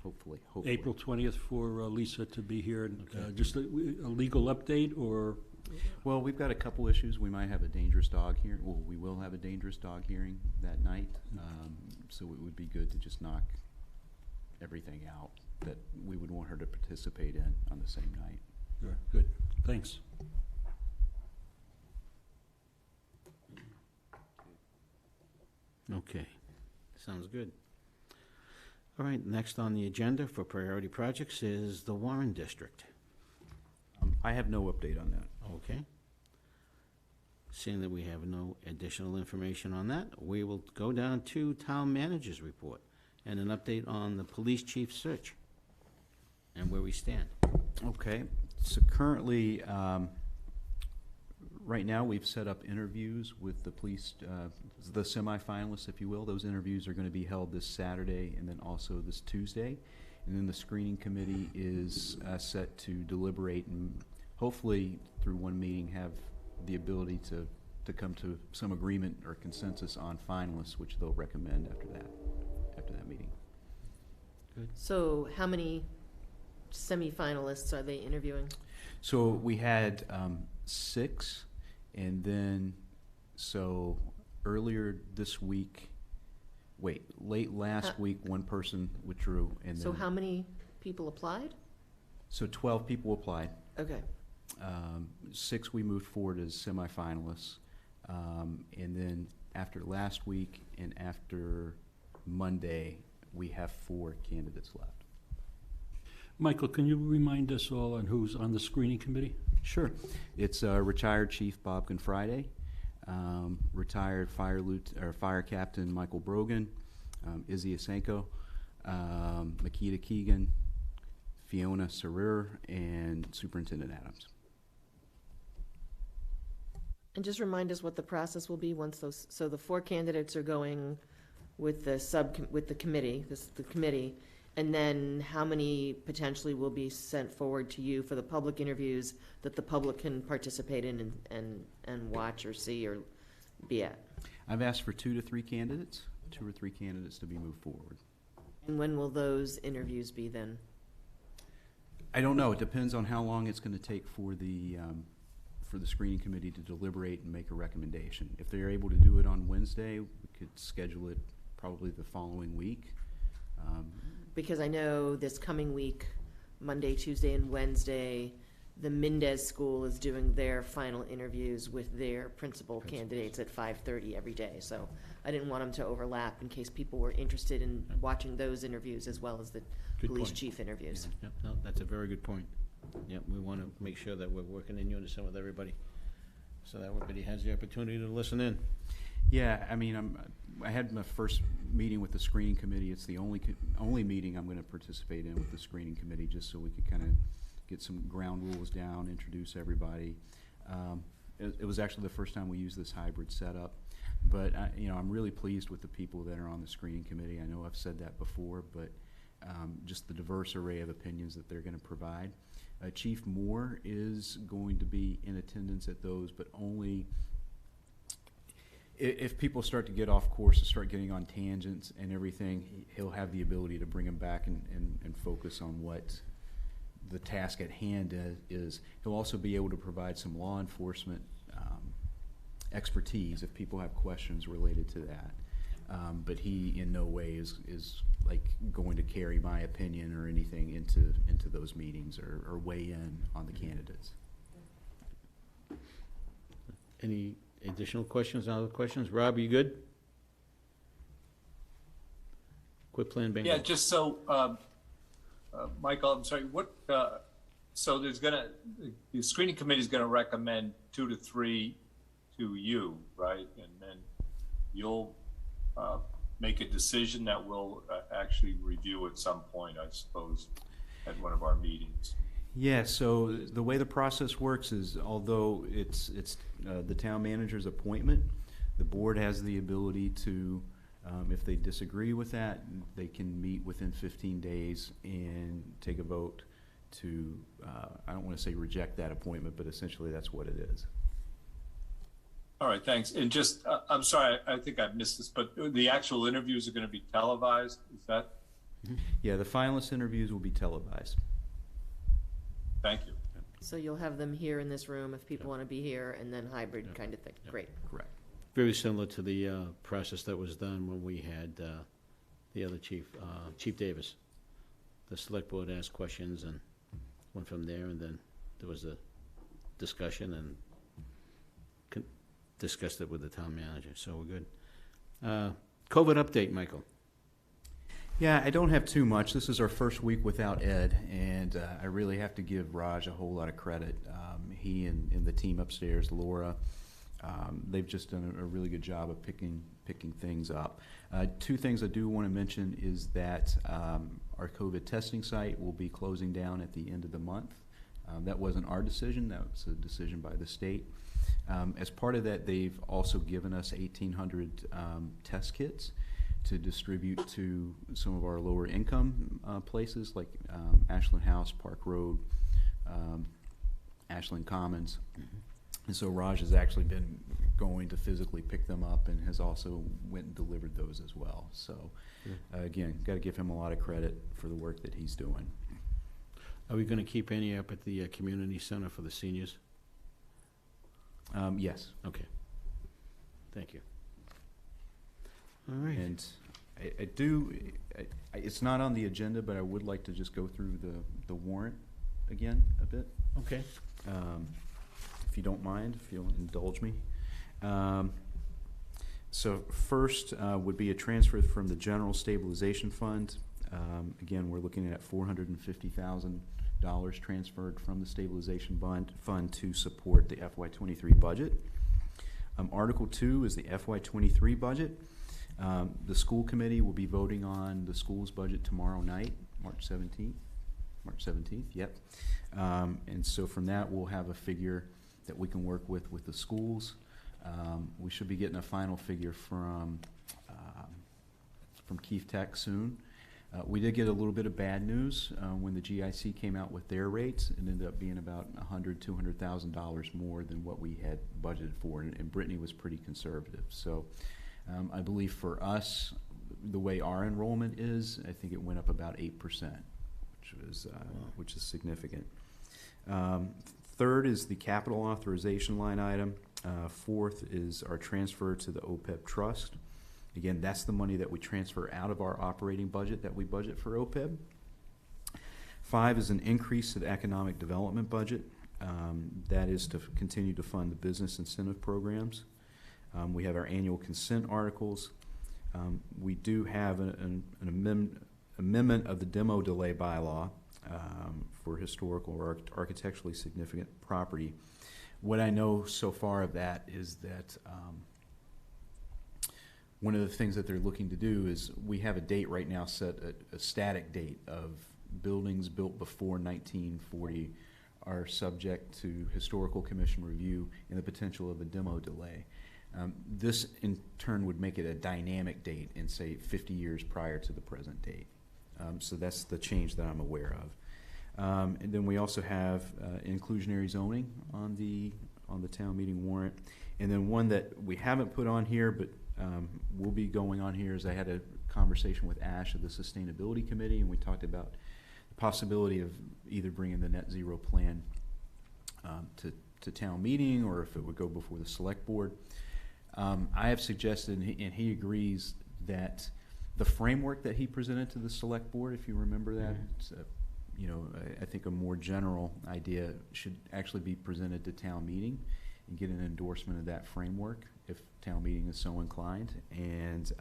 Hopefully. April 20th for Lisa to be here, and just a legal update, or? Well, we've got a couple issues. We might have a dangerous dog hearing. Well, we will have a dangerous dog hearing that night. So it would be good to just knock everything out that we would want her to participate in on the same night. Sure, good, thanks. Okay, sounds good. All right, next on the agenda for priority projects is the Warren District. I have no update on that. Okay. Seeing that we have no additional information on that, we will go down to Town Manager's Report and an update on the police chief search and where we stand. Okay, so currently, right now, we've set up interviews with the police, the semifinalists, if you will. Those interviews are going to be held this Saturday and then also this Tuesday. And then the screening committee is set to deliberate and hopefully through one meeting have the ability to come to some agreement or consensus on finalists, which they'll recommend after that meeting. So how many semifinalists are they interviewing? So we had 6, and then, so earlier this week, late last week, one person withdrew, and then. So how many people applied? So 12 people applied. Okay. 6 we moved forward as semifinalists. And then after last week and after Monday, we have 4 candidates left. Michael, can you remind us all on who's on the screening committee? Sure. It's retired Chief Bob Confriday, retired Fire Captain Michael Brogan, Izzy Asenko, Makita Keegan, Fiona Sarir, and Superintendent Adams. And just remind us what the process will be once those, so the 4 candidates are going with the committee, the committee, and then how many potentially will be sent forward to you for the public interviews that the public can participate in and watch or see or be at? I've asked for 2 or 3 candidates to be moved forward. And when will those interviews be then? I don't know. It depends on how long it's going to take for the screening committee to deliberate and make a recommendation. If they're able to do it on Wednesday, we could schedule it probably the following week. Because I know this coming week, Monday, Tuesday, and Wednesday, the Mendez School is doing their final interviews with their principal candidates at 5:30 every day. So I didn't want them to overlap in case people were interested in watching those interviews as well as the Good police point. chief interviews. Yep, no, that's a very good point. Yep, we want to make sure that we're working in unison with everybody, so that everybody has the opportunity to listen in. Yeah, I mean, I had my first meeting with the screening committee. It's the only meeting I'm going to participate in with the screening committee, just so we could kind of get some ground rules down, introduce everybody. It was actually the first time we used this hybrid setup, but I'm really pleased with the people that are on the screening committee. I know I've said that before, but just the diverse array of opinions that they're going to provide. Chief Moore is going to be in attendance at those, but only if people start to get off course and start getting on tangents and everything. He'll have the ability to bring them back and focus on what the task at hand is. He'll also be able to provide some law enforcement expertise if people have questions related to that. But he in no way is like going to carry my opinion or anything into those meetings or weigh in on the candidates. Any additional questions, other questions? Rob, you good? Quit playing bingo. Yeah, just so, Michael, I'm sorry, so the screening committee is going to recommend 2 to 3 to you, right? And then you'll make a decision that we'll actually review at some point, I suppose, at one of our meetings. Yeah, so the way the process works is, although it's the town manager's appointment, the board has the ability to, if they disagree with that, they can meet within 15 days and take a vote to, I don't want to say reject that appointment, but essentially that's what it is. All right, thanks. And just, I'm sorry, I think I missed this, but the actual interviews are going to be televised, is that? Yeah, the finalist interviews will be televised. Thank you. So you'll have them here in this room if people want to be here, and then hybrid kind of thing. Great. Correct. Very similar to the process that was done when we had the other chief, Chief Davis. The select board asked questions and went from there, and then there was a discussion and discussed it with the town manager, so we're good. COVID update, Michael. Yeah, I don't have too much. This is our first week without Ed, and I really have to give Raj a whole lot of credit. He and the team upstairs, Laura, they've just done a really good job of picking things up. 2 things I do want to mention is that our COVID testing site will be closing down at the end of the month. That wasn't our decision. That was a decision by the state. As part of that, they've also given us 1,800 test kits to distribute to some of our lower income places like Ashland House, Park Road, Ashland Commons. And so Raj has actually been going to physically pick them up and has also went and delivered those as well. So again, got to give him a lot of credit for the work that he's doing. Are we going to keep any up at the community center for the seniors? Yes. Okay. Thank you. All right. And I do, it's not on the agenda, but I would like to just go through the warrant again a bit. Okay. If you don't mind, if you'll indulge me. So first would be a transfer from the General Stabilization Fund. Again, we're looking at $450,000 transferred from the Stabilization Fund to support the FY23 budget. Article 2 is the FY23 budget. The school committee will be voting on the school's budget tomorrow night, March 17th. March 17th, yep. And so from that, we'll have a figure that we can work with the schools. We should be getting a final figure from Keith Tech soon. We did get a little bit of bad news when the GIC came out with their rates. It ended up being about $200,000 more than what we had budgeted for, and Brittany was pretty conservative. So I believe for us, the way our enrollment is, I think it went up about 8%. which is significant. Third is the capital authorization line item. Fourth is our transfer to the OPEB trust. Again, that's the money that we transfer out of our operating budget that we budget for OPEB. 5 is an increase to the economic development budget. That is to continue to fund the business incentive programs. We have our annual consent articles. We do have an amendment of the demo delay bylaw for historical or architecturally significant property. What I know so far of that is that one of the things that they're looking to do is we have a date right now set, a static date of buildings built before 1940 are subject to historical commission review and the potential of a demo delay. This in turn would make it a dynamic date and say 50 years prior to the present date. So that's the change that I'm aware of. And then we also have inclusionary zoning on the town meeting warrant. And then one that we haven't put on here but will be going on here is I had a conversation with Ash of the Sustainability Committee, and we talked about the possibility of either bringing the net zero plan to town meeting, or if it would go before the select board. I have suggested, and he agrees, that the framework that he presented to the select board, if you remember that, you know, I think a more general idea should actually be presented to town meeting and get an endorsement of that framework if town meeting is so inclined. And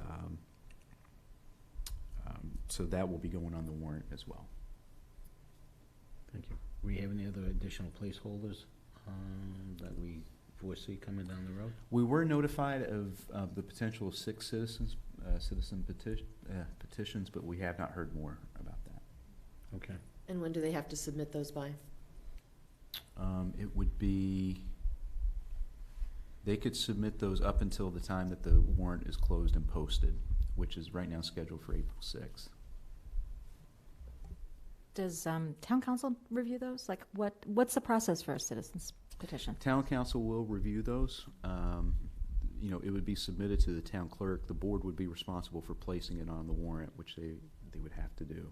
so that will be going on the warrant as well. Thank you. We have any other additional placeholders that we foresee coming down the road? We were notified of the potential of 6 citizen petitions, but we have not heard more about that. Okay. And when do they have to submit those by? It would be, they could submit those up until the time that the warrant is closed and posted, which is right now scheduled for April 6th. Does town council review those? Like, what's the process for a citizen's petition? Town council will review those. You know, it would be submitted to the town clerk. The board would be responsible for placing it on the warrant, which they would have to do.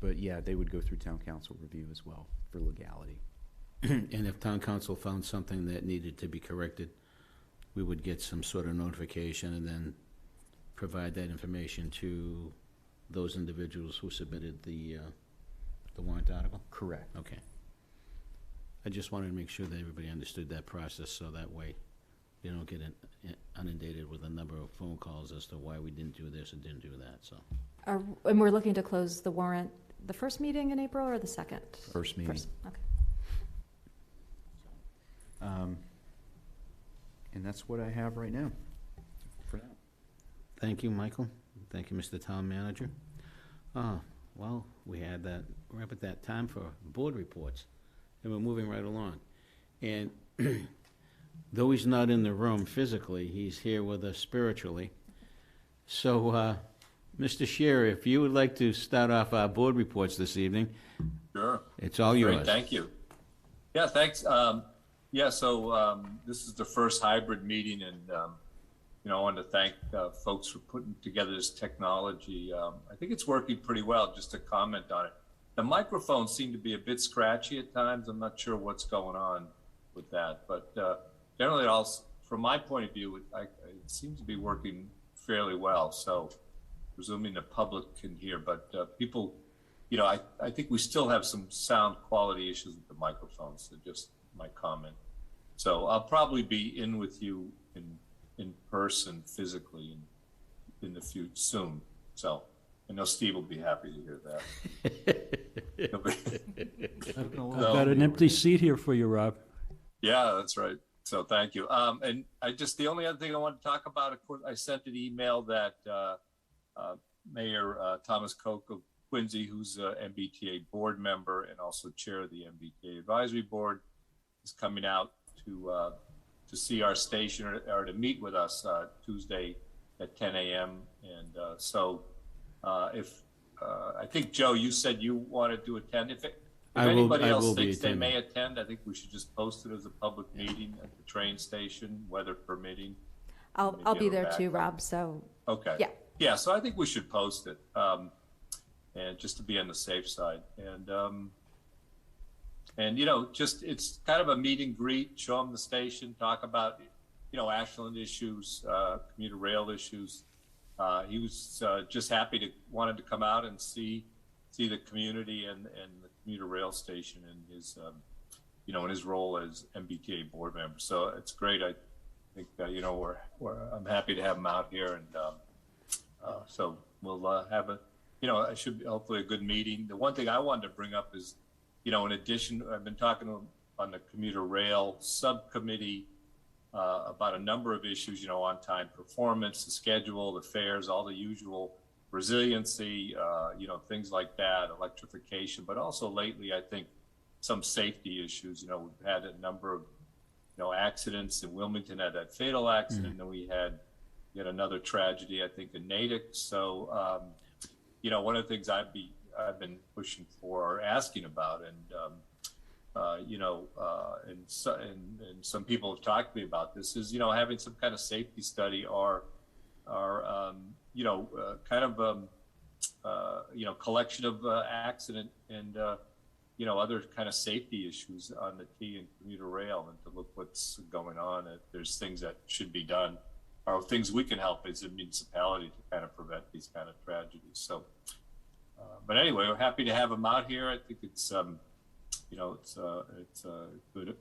But yeah, they would go through town council review as well for legality. And if town council found something that needed to be corrected, we would get some sort of notification and then provide that information to those individuals who submitted the warrant article? Correct. Okay. I just wanted to make sure that everybody understood that process, so that way you don't get inundated with a number of phone calls as to why we didn't do this and didn't do that, so. And we're looking to close the warrant the first meeting in April or the second? First meeting. First, okay. And that's what I have right now for now. Thank you, Michael. Thank you, Mr. Town Manager. Well, we're up at that time for board reports, and we're moving right along. And though he's not in the room physically, he's here with us spiritually. So, Mr. Scheer, if you would like to start off our board reports this evening. Sure. It's all yours. Great, thank you. Yeah, thanks. So this is the first hybrid meeting, and you know, I want to thank folks for putting together this technology. I think it's working pretty well. Just to comment on it, the microphones seem to be a bit scratchy at times. I'm not sure what's going on with that, but generally, from my point of view, it seems to be working fairly well. So, presuming the public can hear, but people, you know, I think we still have some sound quality issues with the microphones. So just my comment. So I'll probably be in with you in person physically in the future soon. So I know Steve will be happy to hear that. I've got an empty seat here for you, Rob. Yeah, that's right. So thank you. And the only other thing I want to talk about, of course, I sent an email that Mayor Thomas Koch of Quincy, who's a MBTA board member and also chair of the MBTA advisory board, is coming out to see our station or to meet with us Tuesday at 10 a.m. And so if I think, Joe, you said you wanted to attend. If anybody else thinks they may attend, I think we should just post it as a public meeting at the train station, weather permitting. I'll be there too, Rob, so. Okay. Yeah. Yeah, so I think we should post it. and just to be on the safe side. And you know, just it's kind of a meet and greet, show them the station, talk about, you know, Ashland issues, commuter rail issues. He was just wanted to come out and see the community and the commuter rail station in his, you know, in his role as MBTA board member. So it's great. I think you know, I'm happy to have him out here, and so we'll have a, you know, it should be hopefully a good meeting. The one thing I wanted to bring up is, you know, in addition, I've been talking on the commuter rail subcommittee about a number of issues, you know, on-time performance, the schedule, the fares, all the usual resiliency, you know, things like that, electrification, but also lately, I think some safety issues. You know, we've had a number of, you know, accidents in Wilmington, had that fatal accident, and we had yet another tragedy, I think, in Natick. So, you know, one of the things I've been pushing for or asking about, and you know, and some people have talked to me about this, is, you know, having some kind of safety study or you know, kind of you know, collection of accident and you know, other kind of safety issues on the T and commuter rail, and to look what's going on. If there's things that should be done, or things we can help as a municipality to kind of prevent these kind of tragedies. So, but anyway, we're happy to have him out here. I think it's you know, it's a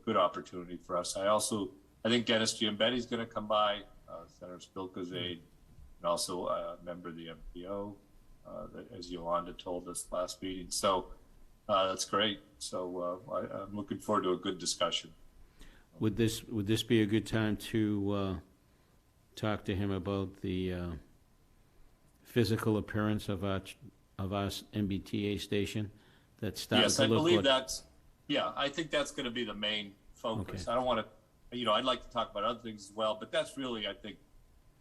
good opportunity for us. I think Dennis Giambetti's going to come by, Senator Spilka's aide, and also a member of the MPO, as Yolanda told us last meeting. So that's great. So I'm looking forward to a good discussion. Would this be a good time to talk to him about the physical appearance of our MBTA station that started Yes, to I look believe good? that's, yeah, I think that's going to be the main focus. Okay. I don't want to, you know, I'd like to talk about other things as well, but that's really, I think,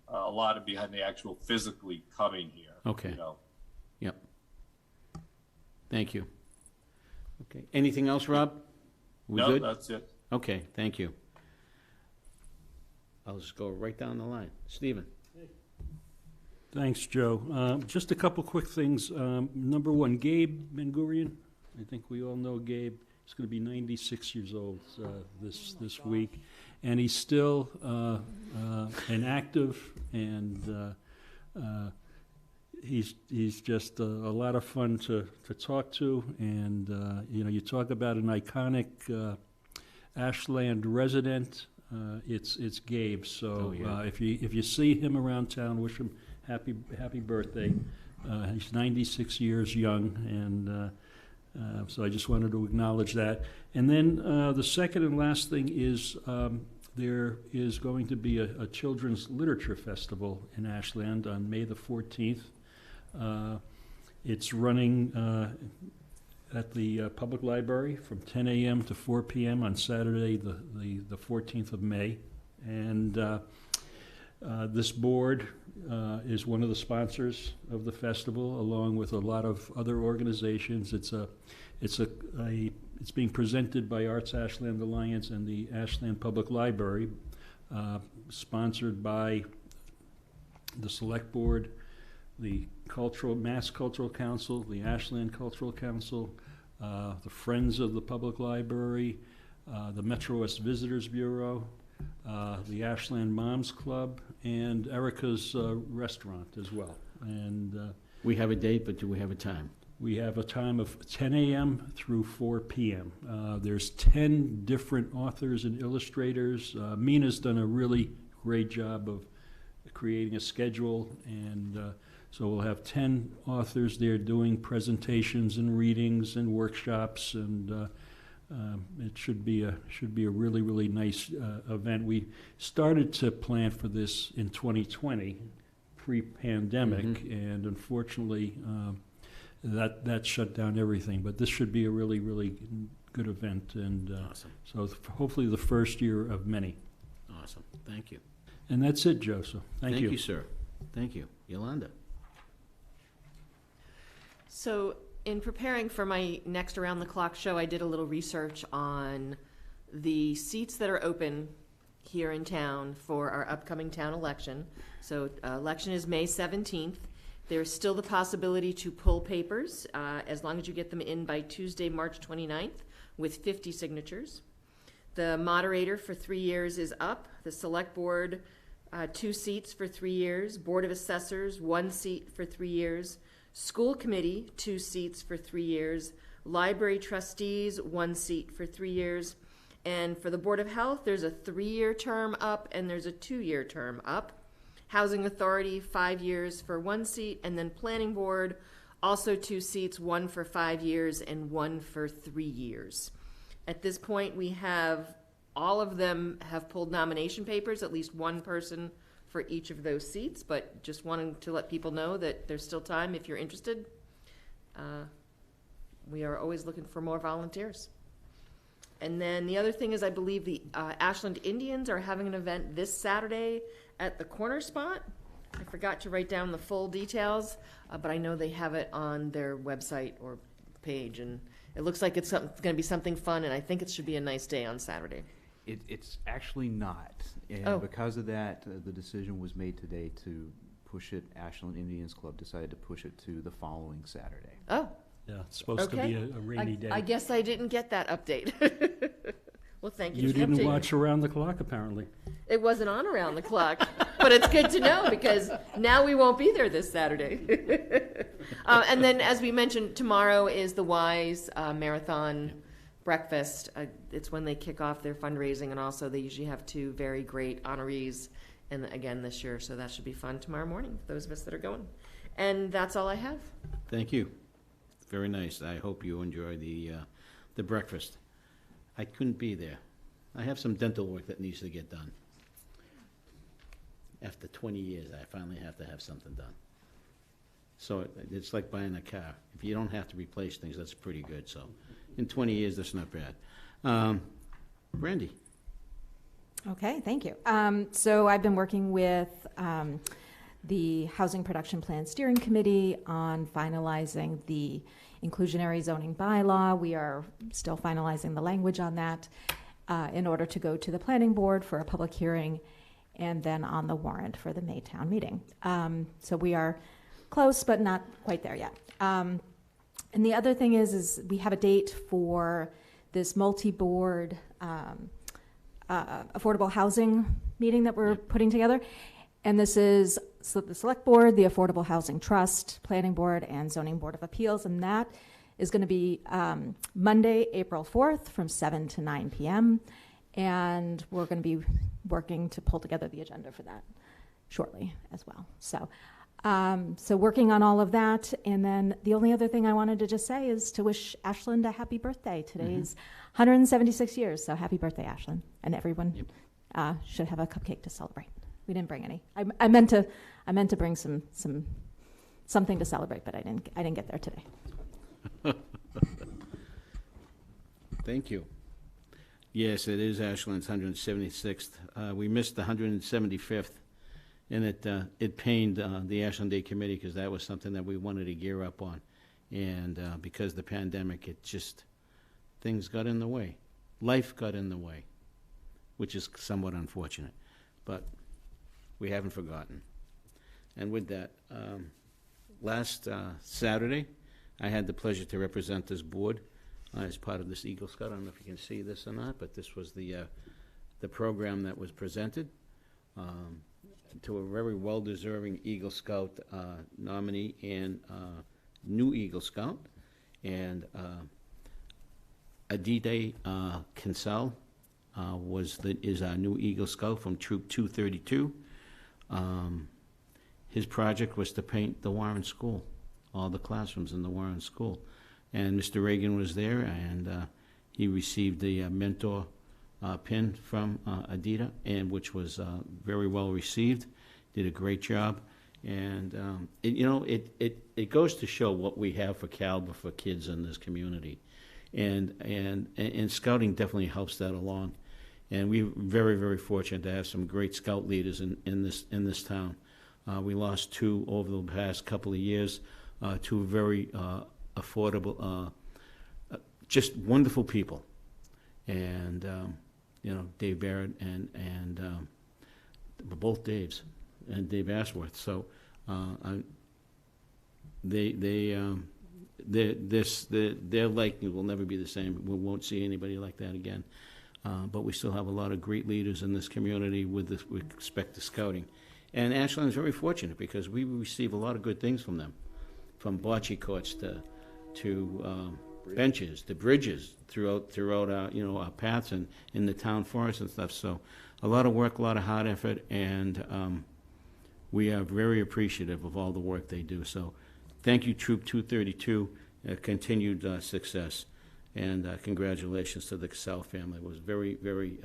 a lot of behind the actual physically coming here. Okay. You know. Yep. Thank you. Okay. Anything else, Rob? We No, good? that's it. Okay, thank you. I'll just go right down the line. Stephen? Thanks, Joe. Just a couple quick things. Number one, Gabe Ben-Gurion. I think we all know Gabe. He's going to be 96 years old this week, and he's still an active, and he's just a lot of fun to talk to. And you know, you talk about an iconic Ashland resident. It's Gabe. So if you see him around town, wish him happy birthday. He's 96 years young, and so I just wanted to acknowledge that. And then the second and last thing is there is going to be a children's literature festival in Ashland on May the 14th. It's running at the public library from 10 a.m. to 4 p.m. on Saturday, the 14th of May. And this board is one of the sponsors of the festival, along with a lot of other organizations. It's being presented by Arts Ashland Alliance and the Ashland Public Library, sponsored by the Select Board, the Mass Cultural Council, the Ashland Cultural Council, the Friends of the Public Library, the Metro West Visitors Bureau, the Ashland Moms Club, and Erica's Restaurant as well. And we have a date, but do we have a time? We have a time of 10 a.m. through 4 p.m. There's 10 different authors and illustrators. Mina's done a really great job of creating a schedule, and so we'll have 10 authors there doing presentations and readings and workshops, and it should be a really, really nice event. We started to plan for this in 2020, pre-pandemic, and unfortunately that shut down everything. But this should be a really, really good event, and Awesome. So hopefully the first year of many. Awesome. Thank you. And that's it, Joe. So thank you. Thank you, sir. Thank you. Yolanda? So in preparing for my next Around the Clock show, I did a little research on the seats that are open here in town for our upcoming town election. So election is May 17th. There's still the possibility to pull papers, as long as you get them in by Tuesday, March 29th, with 50 signatures. The moderator for 3 years is up. The select board, 2 seats for 3 years. Board of Assessors, 1 seat for 3 years. School committee, 2 seats for 3 years. Library trustees, 1 seat for 3 years. And for the Board of Health, there's a 3-year term up and there's a 2-year term up. Housing Authority, 5 years for 1 seat, and then Planning Board, also 2 seats, 1 for 5 years and 1 for 3 years. At this point, we have, all of them have pulled nomination papers, at least 1 person for each of those seats, but just wanting to let people know that there's still time if you're interested. We are always looking for more volunteers. And then the other thing is, I believe the Ashland Indians are having an event this Saturday at the Corner Spot. I forgot to write down the full details, but I know they have it on their website or page, and it looks like it's going to be something fun, and I think it should be a nice day on Saturday. It's actually not, and Oh. because of that, the decision was made today to push it. Ashland Indians Club decided to push it to the following Saturday. Oh, Yeah, it's supposed to be okay. a rainy day. I guess I didn't get that update. Well, thank you. You for the didn't update. watch around the clock, apparently. It wasn't on around the clock, but it's good to know because now we won't be there this Saturday. And then, as we mentioned, tomorrow is the WISE Marathon Breakfast. It's when they kick off their fundraising, and also they usually have 2 very great honorees, and again this year, so that should be fun tomorrow morning for those of us that are going. And that's all I have. Thank you. Very nice. I hope you enjoy the breakfast. I couldn't be there. I have some dental work that needs to get done. After 20 years, I finally have to have something done. So it's like buying a car. If you don't have to replace things, that's pretty good. So in 20 years, that's not bad. Brandy. Okay, thank you. So I've been working with the Housing Production Plan Steering Committee on finalizing the inclusionary zoning bylaw. We are still finalizing the language on that in order to go to the planning board for a public hearing and then on the warrant for the May town meeting. So we are close, but not quite there yet. And the other thing is we have a date for this multi-board affordable housing meeting that we're putting together. And this is the Select Board, the Affordable Housing Trust, Planning Board, and Zoning Board of Appeals. And that is going to be Monday, April 4th from 7 to 9 p.m. And we're going to be working to pull together the agenda for that shortly as well. So, so working on all of that. And then the only other thing I wanted to just say is to wish Ashland a happy birthday. Today's 176 years. So happy birthday, Ashland. And everyone should have a cupcake to celebrate. We didn't bring any. I meant to bring something to celebrate, but I didn't get there today. Thank you. Yes, it is Ashland's 176th. We missed the 175th, and it pained the Ashland Day Committee because that was something that we wanted to gear up on. And because of the pandemic, things got in the way. Life got in the way, which is somewhat unfortunate. But we haven't forgotten. And with that, last Saturday, I had the pleasure to represent this board as part of this Eagle Scout. I don't know if you can see this or not, but this was the program that was presented to a very well-deserving Eagle Scout nominee and new Eagle Scout. And Adide Kinsel is our new Eagle Scout from Troop 232. His project was to paint the Warren School, all the classrooms in the Warren School. And Mr. Reagan was there, and he received the mentor pin from Adida, and which was very well received. Did a great job. And, it goes to show what we have for caliber for kids in this community. And scouting definitely helps that along. And we're very, very fortunate to have some great scout leaders in this town. We lost 2 over the past couple of years, 2 very affordable, just wonderful people. And Dave Barrett and both Daves and Dave Ashworth. So their liking will never be the same. We won't see anybody like that again. But we still have a lot of great leaders in this community with respect to scouting. And Ashland is very fortunate because we receive a lot of good things from them, from bocce courts to benches, to bridges throughout our, our paths and in the town forest and stuff. So a lot of work, a lot of hard effort, and we are very appreciative of all the work they do. So thank you, Troop 232, continued success. And congratulations to the Casal family. It was very, very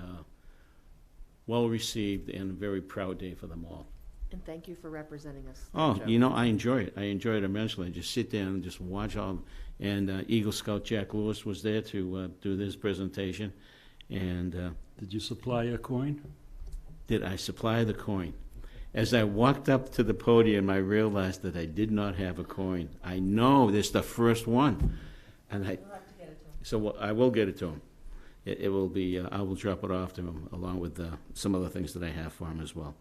well received and a very proud day for them all. And thank you for representing us. Oh, Joe. I enjoy it. I enjoy it immensely. Just sit there and just watch all. And Eagle Scout Jack Lewis was there to do this presentation. And Did you supply a coin? did I supply the coin? As I walked up to the podium, I realized that I did not have a coin. I know this is the first one, and so I will get it to him. It will be. I will drop it off to him along with some other things that I have for him as well.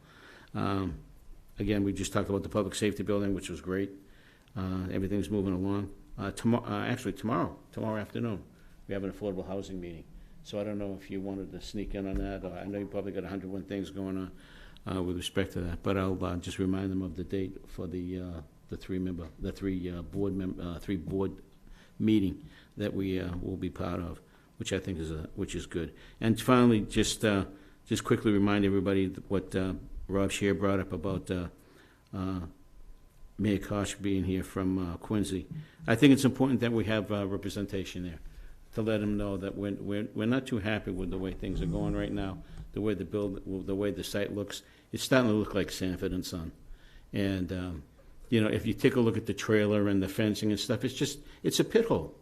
Again, we just talked about the public safety building, which was great. Everything's moving along. Tomorrow afternoon, we have an affordable housing meeting. So I don't know if you wanted to sneak in on that, or I know you probably got 101 things going on with respect to that. But I'll just remind them of the date for the three board meeting that we will be part of, which I think is good. And finally, just quickly remind everybody what Rob Scheer brought up about Mayor Kosh being here from Quincy. I think it's important that we have representation there to let him know that we're not too happy with the way things are going right now, the way the site looks. It's starting to look like Sanford and Son. And if you take a look at the trailer and the fencing and stuff, it's a pit hole.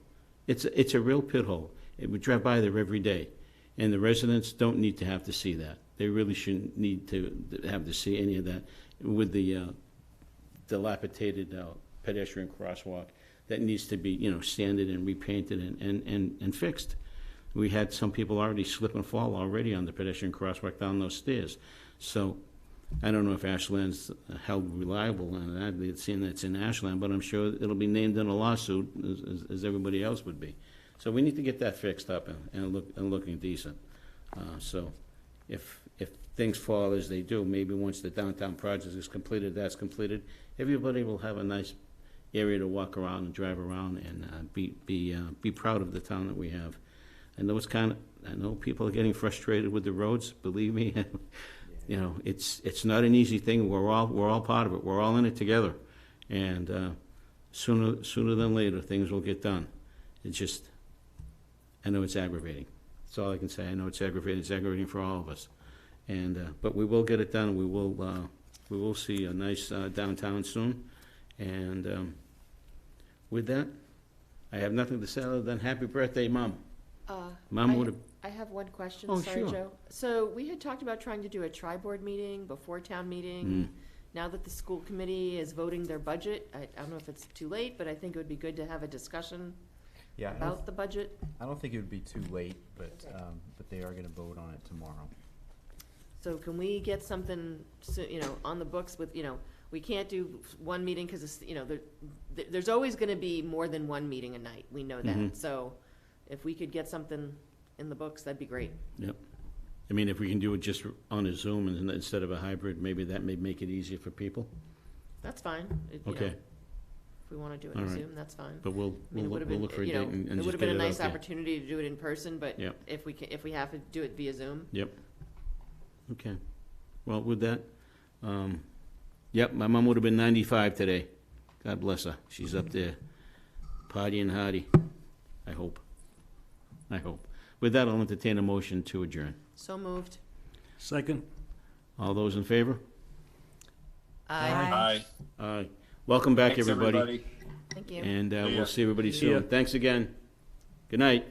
It's a real pit hole. We drive by there every day, and the residents don't need to have to see that. They really shouldn't need to have to see any of that with the dilapidated pedestrian crosswalk that needs to be, sanded and repainted and fixed. We had some people already slip and fall already on the pedestrian crosswalk down those stairs. So I don't know if Ashland's held reliable on that, seeing that it's in Ashland, but I'm sure it'll be named in a lawsuit as everybody else would be. So we need to get that fixed up and looking decent. So if things fall as they do, maybe once the downtown project is completed, that's completed, everybody will have a nice area to walk around and drive around and be proud of the town that we have. I know people are getting frustrated with the roads, believe me. It's not an easy thing. We're all part of it. We're all in it together. And sooner than later, things will get done. I know it's aggravating. That's all I can say. I know it's aggravating. It's aggravating for all of us. And but we will get it done. We will see a nice downtown soon. And with that, I have nothing to say other than happy birthday, Mom. Mom would have. I have one question. Oh, Sorry, sure. Joe. So we had talked about trying to do a tri-board meeting before town meeting. Now that the school committee is voting their budget, I don't know if it's too late, but I think it would be good to have a discussion about the budget. I don't think it would be too late, but they are going to vote on it tomorrow. So can we get something, on the books with, we can't do one meeting because, there's always going to be more than one meeting a night. We know that. So if we could get something in the books, that'd be great. Yep. I mean, if we can do it just on a Zoom instead of a hybrid, maybe that may make it easier for people. That's fine. Okay. If we want to do it All on right. Zoom, that's fine. But we'll look for a date and it just would have get been a it nice out there. opportunity to do it in person, but Yep. if we have to do it via Zoom. Yep. Okay. Well, with that, yep, my mom would have been 95 today. God bless her. She's up there partying hardy. I hope. With that, I'll entertain a motion to adjourn. So moved. Second? All those in favor? Aye. Aye. Welcome back, Thanks, everybody. Thank you. And See ya. we'll see everybody See ya. soon. Thanks again. Good night.